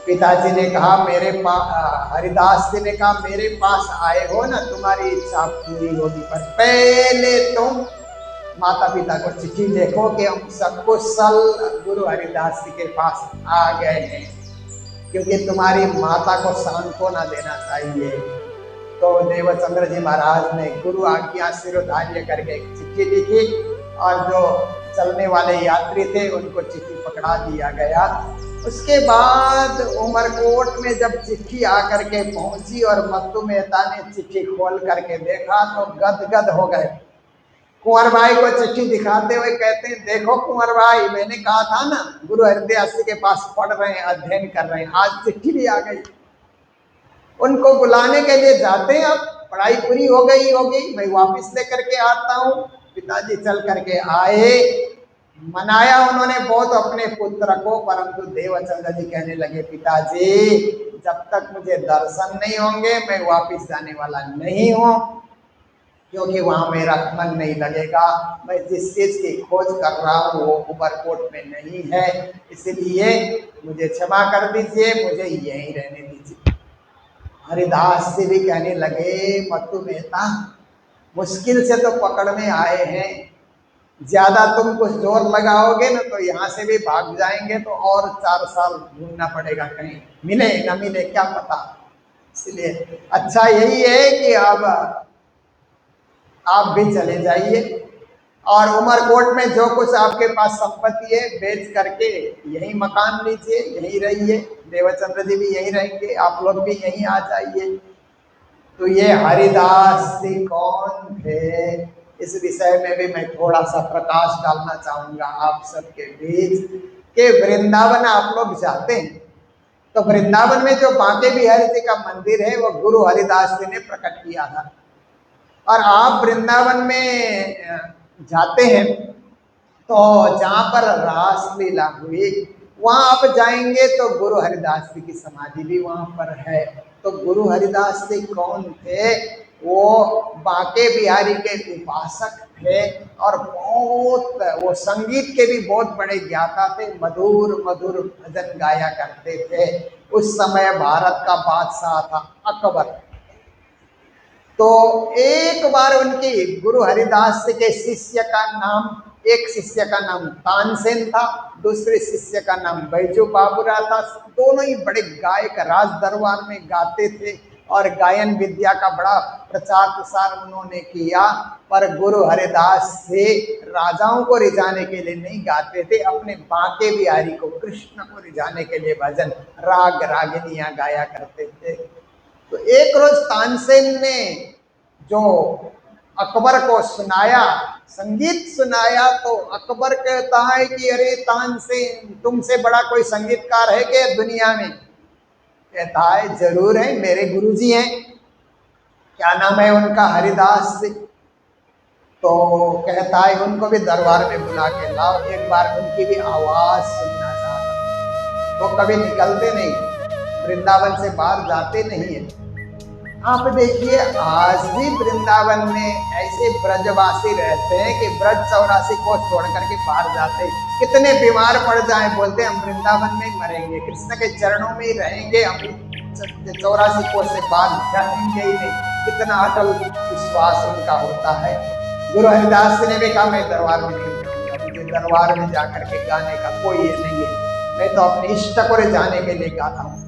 पिताजी ने कहा मेरे पास, हरिदास जी ने कहा मेरे पास आए हो ना, तुम्हारी इच्छा पूरी होगी, पर पहले तुम माता पिता को चिट्ठी देखो कि हम सकुशल गुरु हरिदास जी के पास आ गए हैं, क्योंकि तुम्हारी माता को सांत्वना देना चाहिए। तो देवचंद्र जी महाराज ने गुरु आज्ञा शिरोधार्य करके एक चिट्ठी लिखी और जो चलने वाले यात्री थे उनको चिट्ठी पकड़ा दिया गया। उसके बाद उमरकोट में जब चिट्ठी आकर के पहुंची और मत्तू मेहता ने चिट्ठी खोल करके देखा तो गदगद हो गए। कुंवर भाई को चिट्ठी दिखाते हुए कहते हैं, देखो कुंवर भाई, मैंने कहा था ना गुरु हरिदास जी के पास पढ़ रहे हैं, अध्ययन कर रहे हैं, आज चिट्ठी भी आ गई। उनको बुलाने के लिए जाते हैं, अब पढ़ाई पूरी हो गई होगी, मैं वापस लेकर के आता हूँ। पिताजी चल करके आए, मनाया उन्होंने बहुत अपने पुत्र को, परंतु देवचंद्र जी कहने लगे, पिताजी जब तक मुझे दर्शन नहीं होंगे मैं वापस जाने वाला नहीं हूँ, क्योंकि वहां मेरा मन नहीं लगेगा। मैं जिस चीज की खोज कर रहा हूँ वो ऊपरकोट में नहीं है, इसलिए मुझे क्षमा कर दीजिए, मुझे यहीं रहने दीजिए। हरिदास जी भी कहने लगे, मत्तू मेहता मुश्किल से तो पकड़ में आए हैं, ज्यादा तुम कुछ जोर लगाओगे ना तो यहाँ से भी भाग जाएंगे, तो और 4 साल घूमना पड़ेगा, कहीं मिले ना मिले क्या पता। इसलिए अच्छा यही है कि अब आप भी चले जाइए और उमरकोट में जो कुछ आपके पास संपत्ति है बेच करके यही मकान लीजिए, यही रहिए। देवचंद्र जी भी यही रहेंगे, आप लोग भी यहीं आ जाइए। तो ये हरिदास जी कौन थे, इस विषय में भी मैं थोड़ा सा प्रकाश डालना चाहूंगा आप सबके बीच। के वृंदावन आप लोग जाते हैं तो वृंदावन में जो बांके बिहारी जी का मंदिर है वो गुरु हरिदास जी ने प्रकट किया था। और आप वृंदावन में जाते हैं तो जहाँ पर रास लीला हुई वहाँ आप जाएंगे तो गुरु हरिदास जी की समाधि भी वहाँ पर है। तो गुरु हरिदास जी कौन थे, वो बांके बिहारी के उपासक थे और बहुत वो संगीत के भी बहुत बड़े ज्ञाता थे, मधुर मधुर भजन गाया करते थे। उस समय भारत का बादशाह था अकबर। तो एक बार उनकी गुरु हरिदास के शिष्य का नाम, एक शिष्य का नाम तानसेन था, दूसरे शिष्य का नाम बैजू बाबूरा था। दोनों ही बड़े गायक राज दरबार में गाते थे और गायन विद्या का बड़ा प्रचार प्रसार उन्होंने किया। पर गुरु हरिदास से राजाओं को रिझाने के लिए नहीं गाते थे, अपने बांके बिहारी को, कृष्ण को रिझाने के लिए भजन राग रागिनियां गाया करते थे। तो एक रोज तानसेन ने जो अकबर को सुनाया, संगीत सुनाया, तो अकबर कहता है कि अरे तानसेन, तुमसे बड़ा कोई संगीतकार है क्या दुनिया में? कहता है जरूर है, मेरे गुरुजी हैं। क्या नाम है उनका? हरिदास जी। तो कहता है उनको भी दरबार में बुला के लाओ, एक बार उनकी भी आवाज सुनना चाहता। वो कभी निकलते नहीं, वृंदावन से बाहर जाते नहीं है। आप देखिए आज भी वृंदावन में ऐसे ब्रजवासी रहते हैं कि ब्रज 84 को छोड़ करके बाहर जाते हैं। कितने बीमार पड़ जाएं, बोलते हम वृंदावन में ही मरेंगे, कृष्ण के चरणों में ही रहेंगे, हम 84 कोस से बाहर जाएंगे ही नहीं। कितना अटल विश्वास उनका होता है। गुरु हरिदास ने भी कहा मैं दरबार में नहीं जाऊंगा, मुझे दरबार में जाकर के गाने का कोई ये नहीं है, मैं तो अपने इष्ट को जाने के लिए गाता हूँ।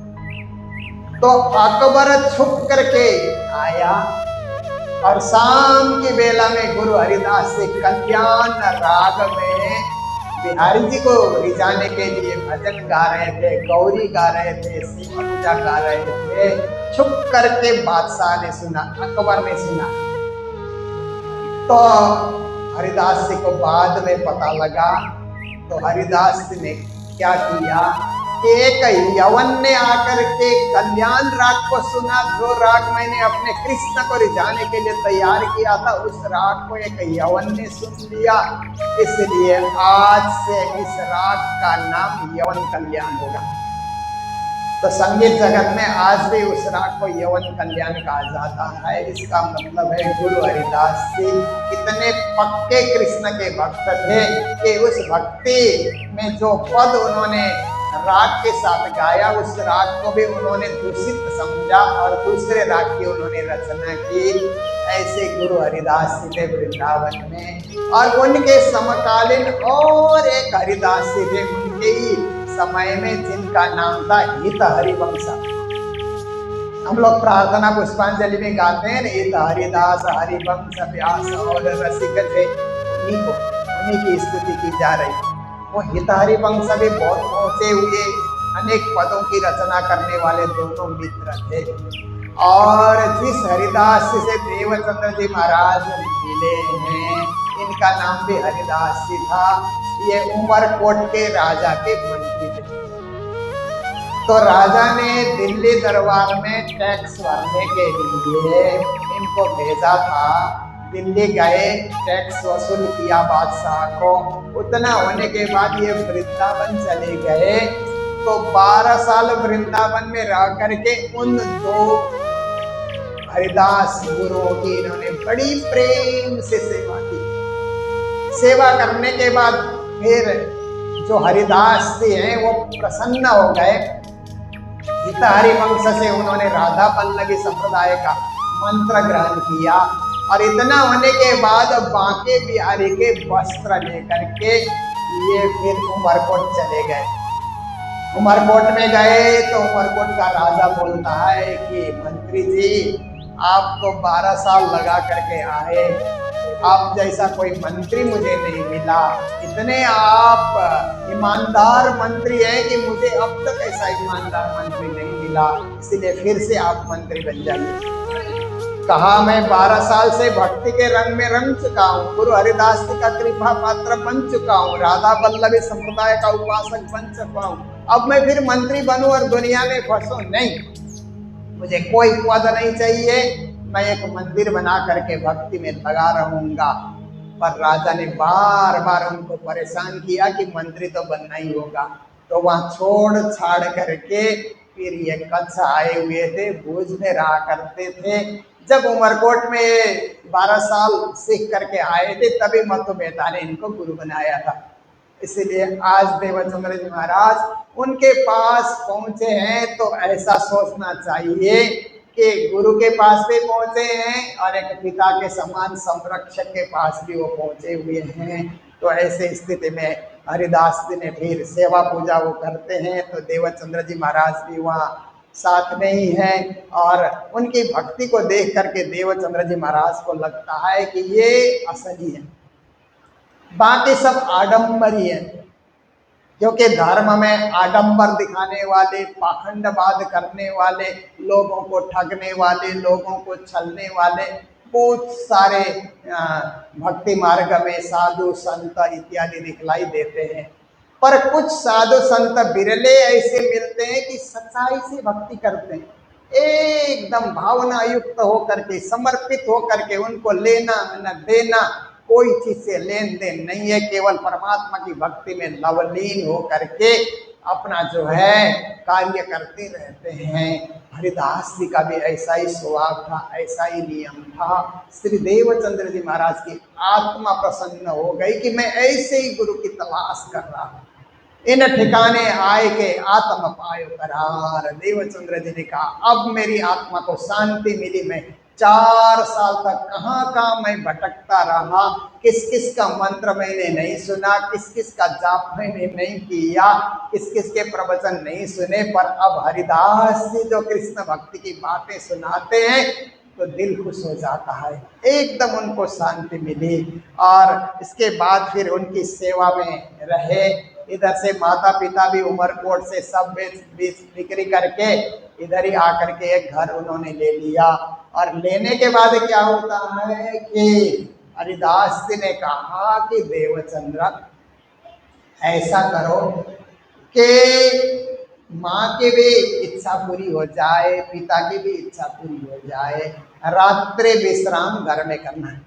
तो अकबर छुप करके आया और शाम की बेला में गुरु हरिदास से कल्याण राग में बिहारी जी को रिझाने के लिए भजन गा रहे थे, गौरी गा रहे थे, शिव पूजा गा रहे थे। छुप करके बादशाह ने सुना, अकबर ने सुना। तो हरिदास जी को बाद में पता लगा। तो हरिदास जी ने क्या किया, एक यवन ने आकर के कल्याण राग को सुना, जो राग मैंने अपने कृष्ण को रिझाने के लिए तैयार किया था, उस राग को एक यवन ने सुन लिया। इसलिए आज से इस राग का नाम यवन कल्याण होगा। तो संगीत जगत में आज भी उस राग को यवन कल्याण कहा जाता है। इसका मतलब है गुरु हरिदास जी कितने पक्के कृष्ण के भक्त थे कि उस भक्ति में जो पद उन्होंने राग के साथ गाया, उस राग को भी उन्होंने दूषित समझा और दूसरे राग की उन्होंने रचना की। ऐसे गुरु हरिदास जी थे वृंदावन में। और उनके समकालीन और एक हरिदास जी थे उनके ही समय में, जिनका नाम था हित हरिवंश। हम लोग प्रार्थना पुष्पांजलि में गाते हैं, हित हरिदास हरिवंश व्यास और रसिक थे, उन्हीं की स्तुति की जा रही। वो हित हरिवंश भी बहुत पहुंचे हुए, अनेक पदों की रचना करने वाले दोनों मित्र थे। और जिस हरिदास से देवचंद्र जी महाराज मिले हैं, इनका नाम भी हरिदास जी था। ये उमरकोट के राजा के मंत्री थे। तो राजा ने दिल्ली दरबार में टैक्स भरने के लिए इनको भेजा था। दिल्ली गए, टैक्स वसूल किया बादशाह को। उतना होने के बाद ये वृंदावन चले गए। तो 12 साल वृंदावन में रह करके उन दो हरिदास गुरुओं की इन्होंने बड़ी प्रेम से सेवा की। सेवा करने के बाद फिर जो हरिदास जी हैं वो प्रसन्न हो गए। हितहरि वंश से उन्होंने राधा पल्लवी संप्रदाय का मंत्र ग्रहण किया। और इतना होने के बाद बांके बिहारी के वस्त्र लेकर के ये फिर उमरकोट चले गए। उमरकोट में गए तो उमरकोट का राजा बोलता है कि मंत्री जी, आप तो 12 साल लगा करके आए, आप जैसा कोई मंत्री मुझे नहीं मिला। इतने आप ईमानदार मंत्री हैं कि मुझे अब तक ऐसा ईमानदार मंत्री नहीं मिला, इसलिए फिर से आप मंत्री बन जाइए। कहा, मैं 12 साल से भक्ति के रंग में रंग चुका हूँ, गुरु हरिदास जी का कृपा पात्र बन चुका हूँ, राधा वल्लभी संप्रदाय का उपासक बन चुका हूँ। अब मैं फिर मंत्री बनूं और दुनिया में फंसूं नहीं, मुझे कोई पद नहीं चाहिए, मैं एक मंदिर बना करके भक्ति में लगा रहूंगा। पर राजा ने बार बार उनको परेशान किया कि मंत्री तो बनना ही होगा। तो वहां छोड़ छाड़ करके फिर ये कच्छ आए हुए थे, भुज में रहा करते थे। जब उमरकोट में 12 साल सीख करके आए थे तभी मत्तु मेहता ने इनको गुरु बनाया था। इसलिए आज देवचंद्र जी महाराज उनके पास पहुंचे हैं तो ऐसा सोचना चाहिए कि गुरु के पास भी पहुंचे हैं और एक पिता के समान संरक्षक के पास भी वो पहुंचे हुए हैं। तो ऐसे स्थिति में हरिदास जी ने फिर सेवा पूजा वो करते हैं तो देवचंद्र जी महाराज भी वहाँ साथ में ही हैं। और उनकी भक्ति को देख करके देवचंद्र जी महाराज को लगता है कि ये असली है, बाकी सब आडंबरी है। क्योंकि धर्म में आडंबर दिखाने वाले, पाखंडवाद करने वाले, लोगों को ठगने वाले, लोगों को छलने वाले बहुत सारे भक्ति मार्ग में साधु संत इत्यादि दिखलाई देते हैं। पर कुछ साधु संत बिरले ऐसे मिलते हैं कि सच्चाई से भक्ति करते हैं, एकदम भावना युक्त होकर के, समर्पित होकर के, उनको लेना न देना, कोई चीज से लेन देन नहीं है, केवल परमात्मा की भक्ति में लवलीन हो करके अपना जो है कार्य करते रहते हैं। हरिदास जी का भी ऐसा ही स्वभाव था, ऐसा ही नियम था। श्री देवचंद्र जी महाराज की आत्मा प्रसन्न हो गई कि मैं ऐसे ही गुरु की तलाश कर रहा हूँ। इन ठिकाने आए के आत्म पायो करार। देवचंद्र जी ने कहा अब मेरी आत्मा को शांति मिली। मैं 4 साल तक कहाँ मैं भटकता रहा, किस किस का मंत्र मैंने नहीं सुना, किस किस का जाप मैंने नहीं किया, किस किस के प्रवचन नहीं सुने, पर अब हरिदास जी जो कृष्ण भक्ति की बातें सुनाते हैं तो दिल खुश हो जाता है, एकदम उनको शांति मिली। और इसके बाद फिर उनकी सेवा में रहे। इधर से माता पिता भी उमरकोट से सब बेच बिक्री करके इधर ही आकर के एक घर उन्होंने ले लिया। और लेने के बाद क्या होता है कि हरिदास जी ने कहा कि देवचंद्र ऐसा करो कि माँ की भी इच्छा पूरी हो जाए, पिता की भी इच्छा पूरी हो जाए, रात्रि विश्राम घर में करना है,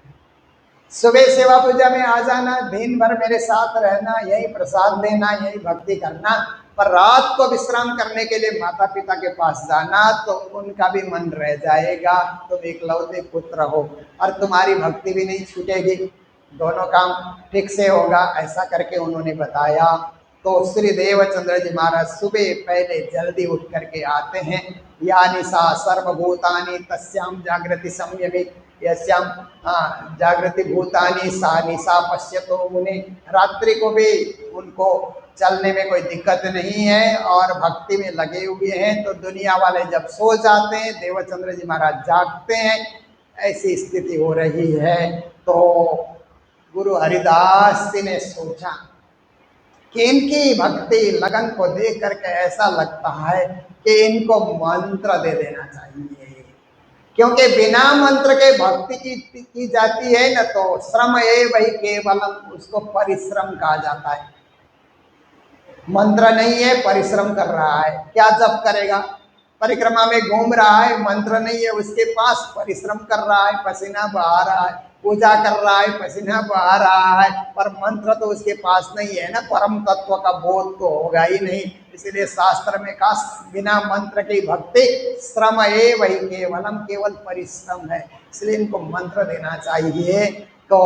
सुबह सेवा पूजा में आ जाना, दिन भर मेरे साथ रहना, यही प्रसाद लेना, यही भक्ति करना, पर रात को विश्राम करने के लिए माता पिता के पास जाना तो उनका भी मन रह जाएगा। तुम इकलौते पुत्र हो और तुम्हारी भक्ति भी नहीं छूटेगी, दोनों काम ठीक से होगा। ऐसा करके उन्होंने बताया। तो श्री देवचंद्र जी महाराज सुबह पहले जल्दी उठ करके आते हैं। या निशा सर्वभूतानि तस्याम जागृति संयमी यस्याम जागृति भूतानि सा निशा पश्यतो मुने। रात्रि को भी उनको चलने में कोई दिक्कत नहीं है और भक्ति में लगे हुए हैं। तो दुनिया वाले जब सो जाते हैं देवचंद्र जी महाराज जागते हैं, ऐसी स्थिति हो रही है। तो गुरु हरिदास जी ने सोचा कि इनकी भक्ति लगन को देख करके ऐसा लगता है कि इनको मंत्र दे देना चाहिए। क्योंकि बिना मंत्र के भक्ति की जाती है न, तो श्रम एव ही केवलम, उसको परिश्रम कहा जाता है। मंत्र नहीं है, परिश्रम कर रहा है, क्या जप करेगा? परिक्रमा में घूम रहा है, मंत्र नहीं है उसके पास, परिश्रम कर रहा है, पसीना बहा रहा है, पूजा कर रहा है, पसीना बहा रहा है, पर मंत्र तो उसके पास नहीं है ना, परम तत्व का बोध तो होगा ही नहीं। इसलिए शास्त्र में कहा बिना मंत्र की भक्ति श्रम एव ही केवलम, केवल परिश्रम है, इसलिए इनको मंत्र देना चाहिए। तो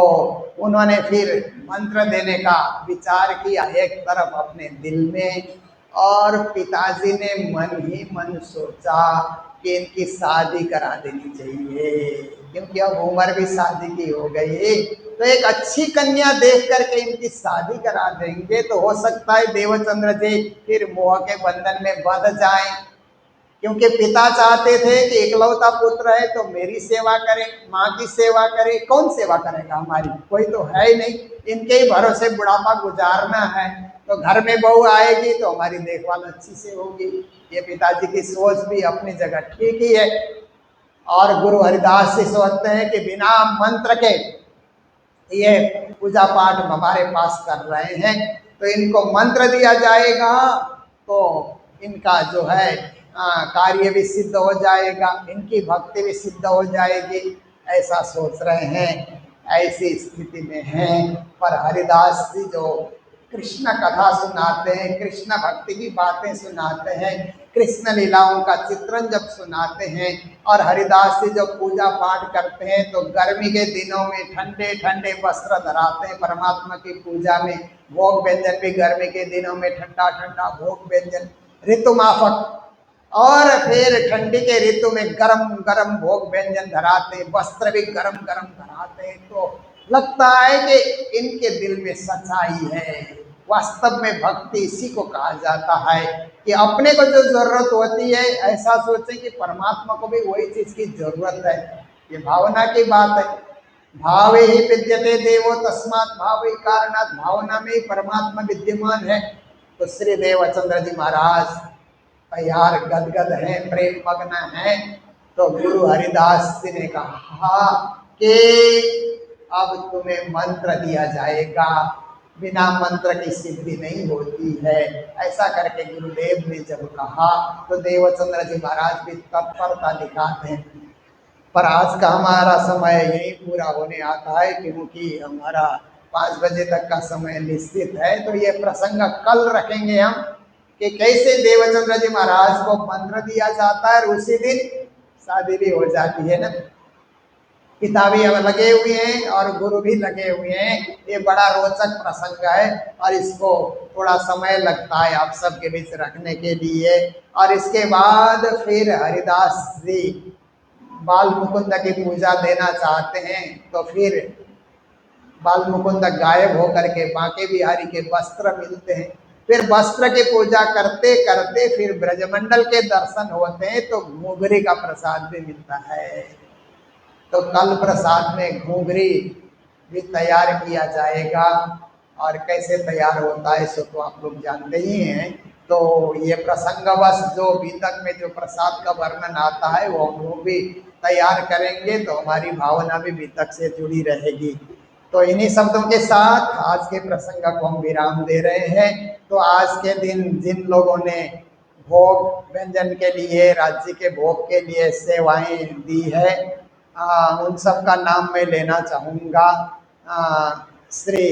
उन्होंने फिर मंत्र देने का विचार किया एक तरफ अपने दिल में, और पिताजी ने मन ही मन सोचा कि इनकी शादी करा देनी चाहिए, क्योंकि अब उम्र भी शादी की हो गई, तो एक अच्छी कन्या देख करके इनकी शादी करा देंगे तो हो सकता है देवचंद्र जी फिर मोह के बंधन में बंध जाएं। क्योंकि पिता चाहते थे कि इकलौता पुत्र है तो मेरी सेवा करे, माँ की सेवा करे, कौन सेवा करेगा हमारी, कोई तो है ही नहीं, इनके ही भरोसे बुढ़ापा गुजारना है, तो घर में बहू आएगी तो हमारी देखभाल अच्छी से होगी। ये पिताजी की सोच भी अपनी जगह ठीक ही है। और गुरु हरिदास जी सोचते हैं कि बिना मंत्र के ये पूजा पाठ हमारे पास कर रहे हैं, तो इनको मंत्र दिया जाएगा तो इनका जो है कार्य भी सिद्ध हो जाएगा, इनकी भक्ति भी सिद्ध हो जाएगी, ऐसा सोच रहे हैं। ऐसी स्थिति में हैं, पर हरिदास जी जो कृष्ण कथा सुनाते हैं, कृष्ण भक्ति की बातें सुनाते हैं, कृष्ण लीलाओं का चित्रण जब सुनाते हैं, और हरिदास जी जब पूजा पाठ करते हैं तो गर्मी के दिनों में ठंडे ठंडे वस्त्र धराते हैं परमात्मा की पूजा में, भोग व्यंजन भी गर्मी के दिनों में ठंडा ठंडा भोग व्यंजन ऋतु माफक, और फिर ठंडी के ऋतु में गरम गरम भोग व्यंजन धराते हैं, वस्त्र भी गरम गरम धराते हैं, तो लगता है कि इनके दिल में सच्चाई है। वास्तव में भक्ति इसी को कहा जाता है कि अपने को जो जरूरत होती है ऐसा सोचें कि परमात्मा को भी वही चीज की जरूरत है। ये भावना की बात है। भावे ही विद्यते देवो तस्मात् भावे कारणात्, भावना में ही परमात्मा विद्यमान है। तो श्री देवचंद्र जी महाराज तैयार गदगद हैं, प्रेम मग्न हैं। तो गुरु हरिदास जी ने कहा कि अब तुम्हें मंत्र दिया जाएगा, बिना मंत्र की सिद्धि नहीं होती है। ऐसा करके गुरुदेव ने जब कहा तो देवचंद्र जी महाराज भी तत्परता दिखाते हैं। पर आज का हमारा समय यही पूरा होने आता है, क्योंकि हमारा 5 बजे तक का समय निश्चित है। तो ये प्रसंग कल रखेंगे हम कि कैसे देवचंद्र जी महाराज को मंत्र दिया जाता है और उसी दिन शादी भी हो जाती है ना। पिता भी अब लगे हुए हैं और गुरु भी लगे हुए हैं। ये बड़ा रोचक प्रसंग है और इसको थोड़ा समय लगता है आप सबके बीच रखने के लिए। और इसके बाद फिर हरिदास जी बाल मुकुंद की पूजा देना चाहते हैं, तो फिर बाल मुकुंद गायब होकर के बांके बिहारी के वस्त्र मिलते हैं। फिर वस्त्र की पूजा करते करते फिर ब्रजमंडल के दर्शन होते हैं, तो घूंघरी का प्रसाद भी मिलता है। तो कल प्रसाद में घूंघरी भी तैयार किया जाएगा, और कैसे तैयार होता है सो तो आप लोग जानते ही हैं। तो ये प्रसंगवश जो बीतक में जो प्रसाद का वर्णन आता है वो हम लोग भी तैयार करेंगे, तो हमारी भावना भी बीतक से जुड़ी रहेगी। तो इन्हीं शब्दों के साथ आज के प्रसंग को हम विराम दे रहे हैं। तो आज के दिन जिन लोगों ने भोग व्यंजन के लिए, राज्य के भोग के लिए सेवाएं दी है, उन सब का नाम मैं लेना चाहूँगा। श्री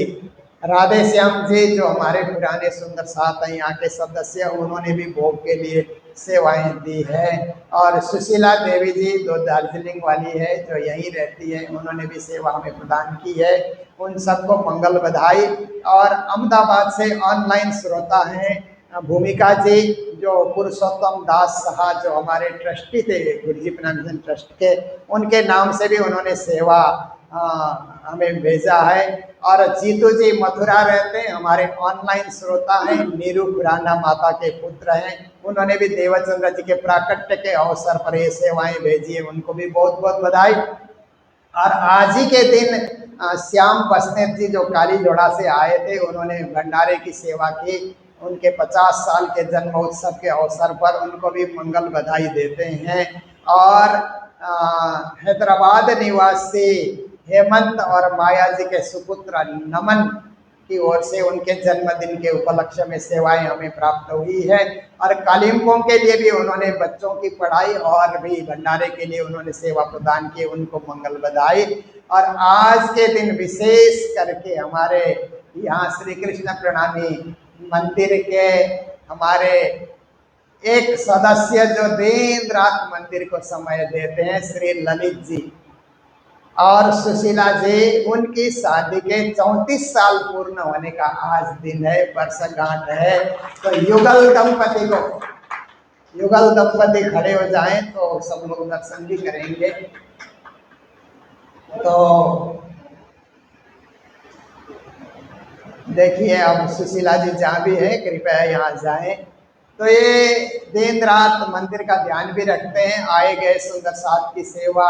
राधे श्याम जी जो हमारे पुराने सुंदर साथ हैं यहाँ के सदस्य, उन्होंने भी भोग के लिए सेवाएं दी है। और सुशीला देवी जी जो दार्जिलिंग वाली है, जो यहीं रहती है, उन्होंने भी सेवा हमें प्रदान की है। उन सबको मंगल बधाई। और अहमदाबाद से ऑनलाइन श्रोता हैं भूमिका जी, जो पुरुषोत्तम दास साहा जो हमारे ट्रस्टी थे गुरुजी मिशन ट्रस्ट के, उनके नाम से भी उन्होंने सेवा हमें भेजा है। और जीतू जी मथुरा रहते हैं, हमारे ऑनलाइन श्रोता हैं, नीरू खुराना माता के पुत्र हैं, उन्होंने भी देवचंद्र जी के प्राकट्य के अवसर पर ये सेवाएं भेजी है, उनको भी बहुत बहुत बधाई। और आज ही के दिन श्याम बसनेत जी जो काली जोड़ा से आए थे, उन्होंने भंडारे की सेवा की। उनके 50 साल के जन्म उत्सव के अवसर पर उनको भी मंगल बधाई देते हैं। और हैदराबाद निवासी हेमंत और माया जी के सुपुत्र नमन की ओर से उनके जन्मदिन के उपलक्ष्य में सेवाएं हमें प्राप्त हुई है। और कालिम्पोंग के लिए भी उन्होंने बच्चों की पढ़ाई और भी भंडारे के लिए उन्होंने सेवा प्रदान की, उनको मंगल बधाई। और आज के दिन विशेष करके हमारे यहाँ श्री कृष्ण प्रणामी मंदिर के हमारे एक सदस्य जो दिन रात मंदिर को समय देते हैं, श्री ललित जी और सुशीला जी, उनकी शादी के 34 साल पूर्ण होने का आज दिन है, वर्षगांठ है। तो युगल दंपति खड़े हो जाएं तो सब लोग दर्शन भी करेंगे। तो देखिए अब सुशीला जी जहाँ भी है कृपया यहाँ जाएं। तो ये दिन रात मंदिर का ध्यान भी रखते हैं, आए गए सुंदर साथ की सेवा,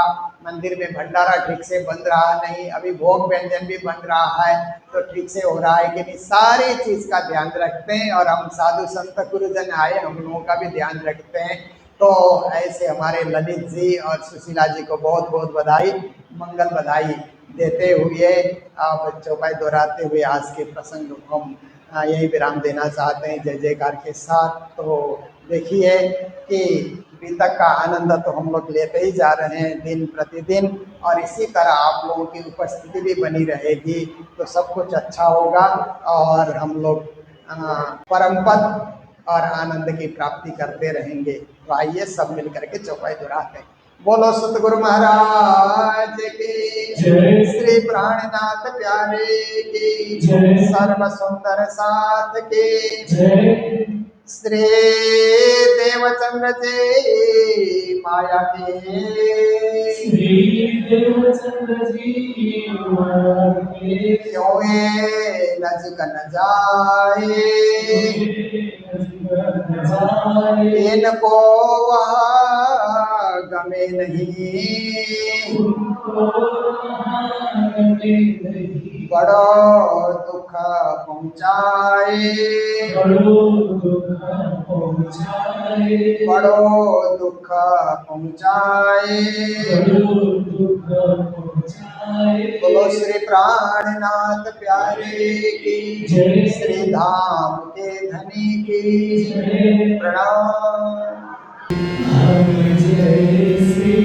मंदिर में भंडारा ठीक से बन रहा नहीं, अभी भोग व्यंजन भी बन रहा है तो ठीक से हो रहा है कि नहीं, सारी चीज का ध्यान रखते हैं। और हम साधु संत गुरुजन आए, हम लोगों का भी ध्यान रखते हैं। तो ऐसे हमारे ललित जी और सुशीला जी को बहुत बहुत बधाई, मंगल बधाई देते हुए आप चौपाई दोहराते हुए आज के प्रसंग को हम यही विराम देना चाहते हैं जय जयकार के साथ। तो देखिए कि बीतक का आनंद तो हम लोग लेते ही जा रहे हैं दिन प्रतिदिन, और इसी तरह आप लोगों की उपस्थिति भी बनी रहेगी तो सब कुछ अच्छा होगा और हम लोग परम पद और आनंद की प्राप्ति करते रहेंगे। तो आइए सब मिल करके चौपाई दोहराते हैं। बोलो सतगुरु महाराज की जय, श्री प्राणनाथ प्यारे की जय, सर्व सुंदर साथ की जय, श्री देवचंद्र जी माया के, श्री देवचंद्र जी माया के, क्यों ये नजक न जाए इनको वहाँ गमे नहीं, बड़ो दुख पहुँचाए, बड़ो दुख पहुँचाए। बोलो श्री प्राणनाथ प्यारे की जय, श्री धाम के धनी की जय, प्रणाम। जय श्री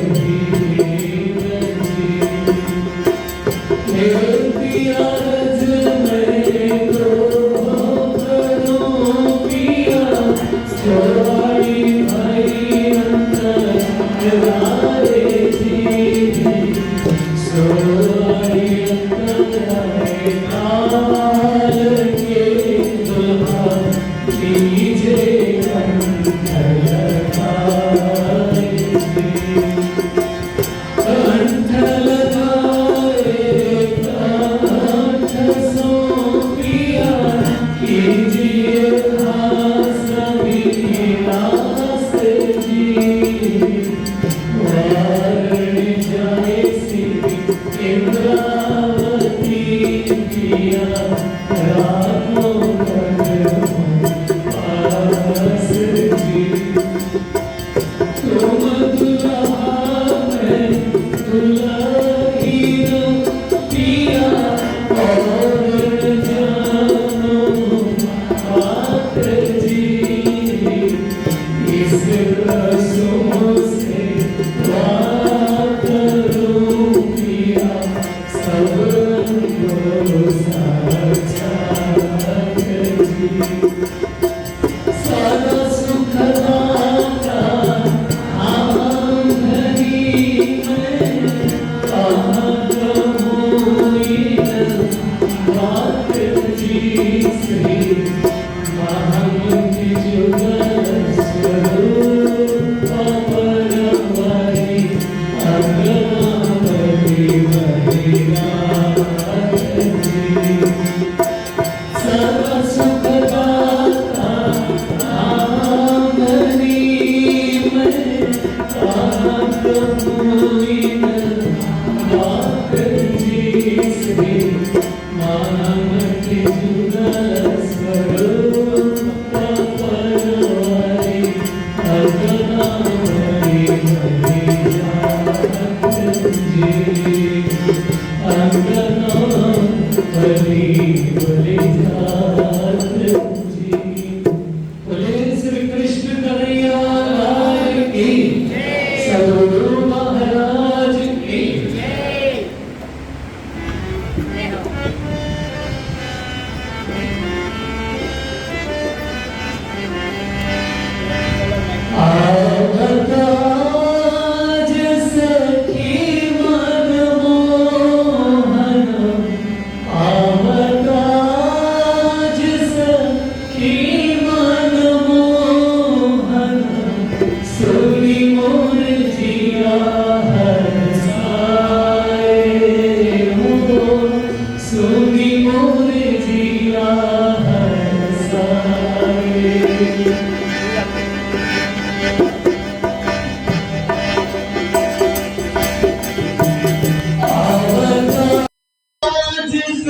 Thank you.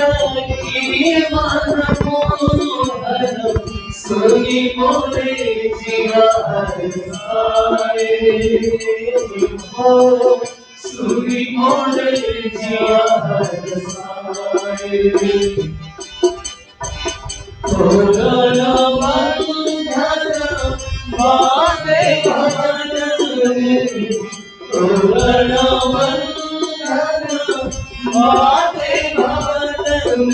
सखी मन मोहन सुनी मोरे जिया हरसाए हो सुनी मोरे जिया हरसाए तोरण बंधन बांधे घन तोरण बंधन बांधे घन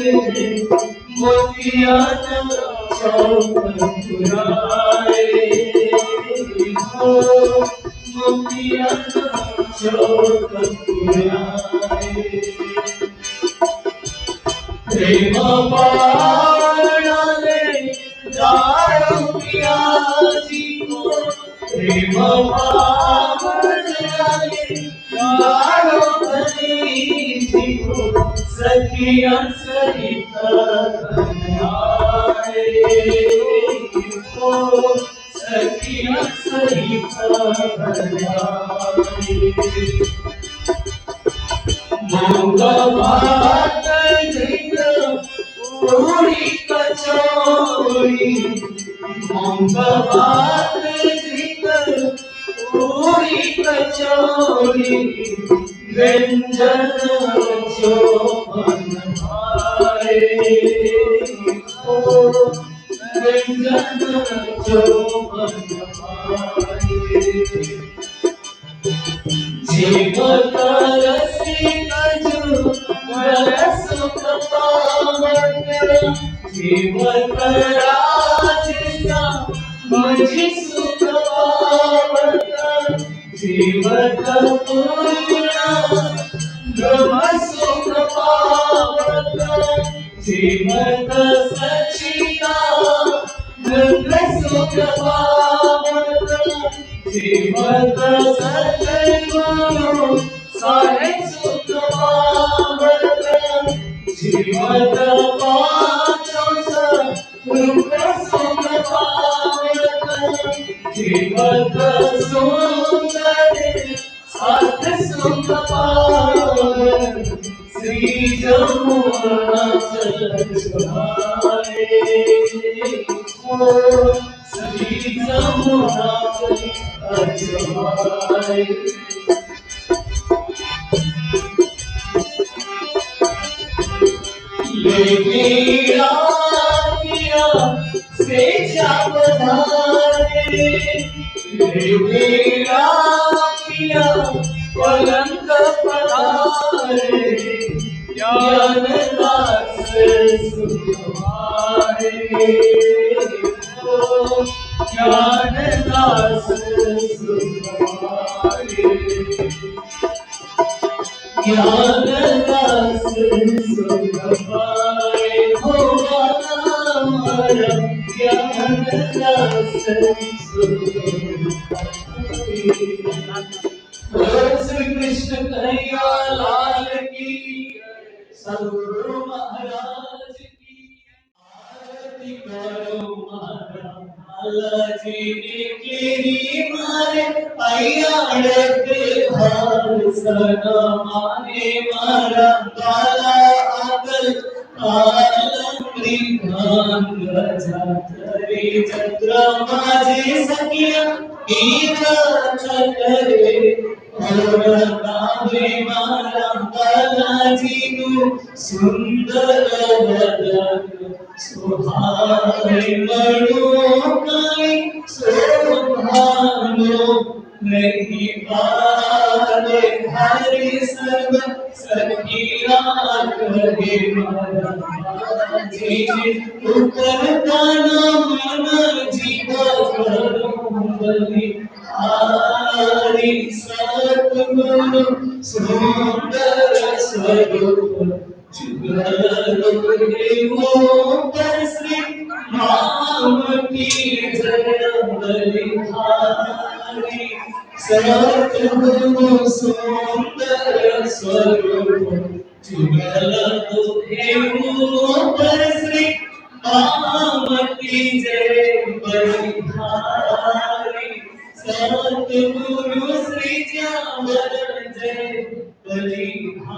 मोतिया चौक पुराए हो मोतिया चौक पुराए प्रेम बाणाले दारू पिया जी को प्रेम बाणाले दारू भरी जी को सखिया सहित आए हो सखिया सहित आए भात पूरी कचौड़ी भात पूरी कचौड़ी व्यंजन जो बनवाए हो व्यंजन जो बनवाए जीवत रसिक जो बरस पावत जीवत राजसा मझि सुख पावत जीवत पूर्णा ब्रह्म सुख पावत जीवत सचिता ब्रह्म सुख पावत जीवत सतगुरु साहिब सुख पावत जीवत पांचों रूप सुख पावत जीवत सुंदर साथ सुख पावत श्री जमुना चलवाए हो श्री जमुना चलवाए ले मेरा पिया से जावधारे ले मेरा पिया पलंग पधारे ज्ञान दास सुखवारे हो ज्ञान दास सुखवारे ज्ञान दास सुखवारे हो हमारा ज्ञान दास सुखवारे श्री कृष्ण कन्हैया लाल की सद्गुरु महाराज की आरती करो महाराज जी ने केरी मारे अयाड़त भार सना माने मारा काला आगल मृगान गजा करे चंद्र माझे सखिया ईरा करे और गावे मारा बालाजी नु सुंदर बदन सुहाए मणो काई शोभानो नहीं पाले हरि सब सखिया करे मारा जी उतर दाना मन जीवा करो बलि आरी सतगुरु सुंदर स्वरूप जुगल हो कर श्री राम की जय बलिहारी सतगुरु सुंदर स्वरूप जुगल हो कर श्री राम की जय बलिहारी सतगुरु श्री श्यामल जय बलिहारी।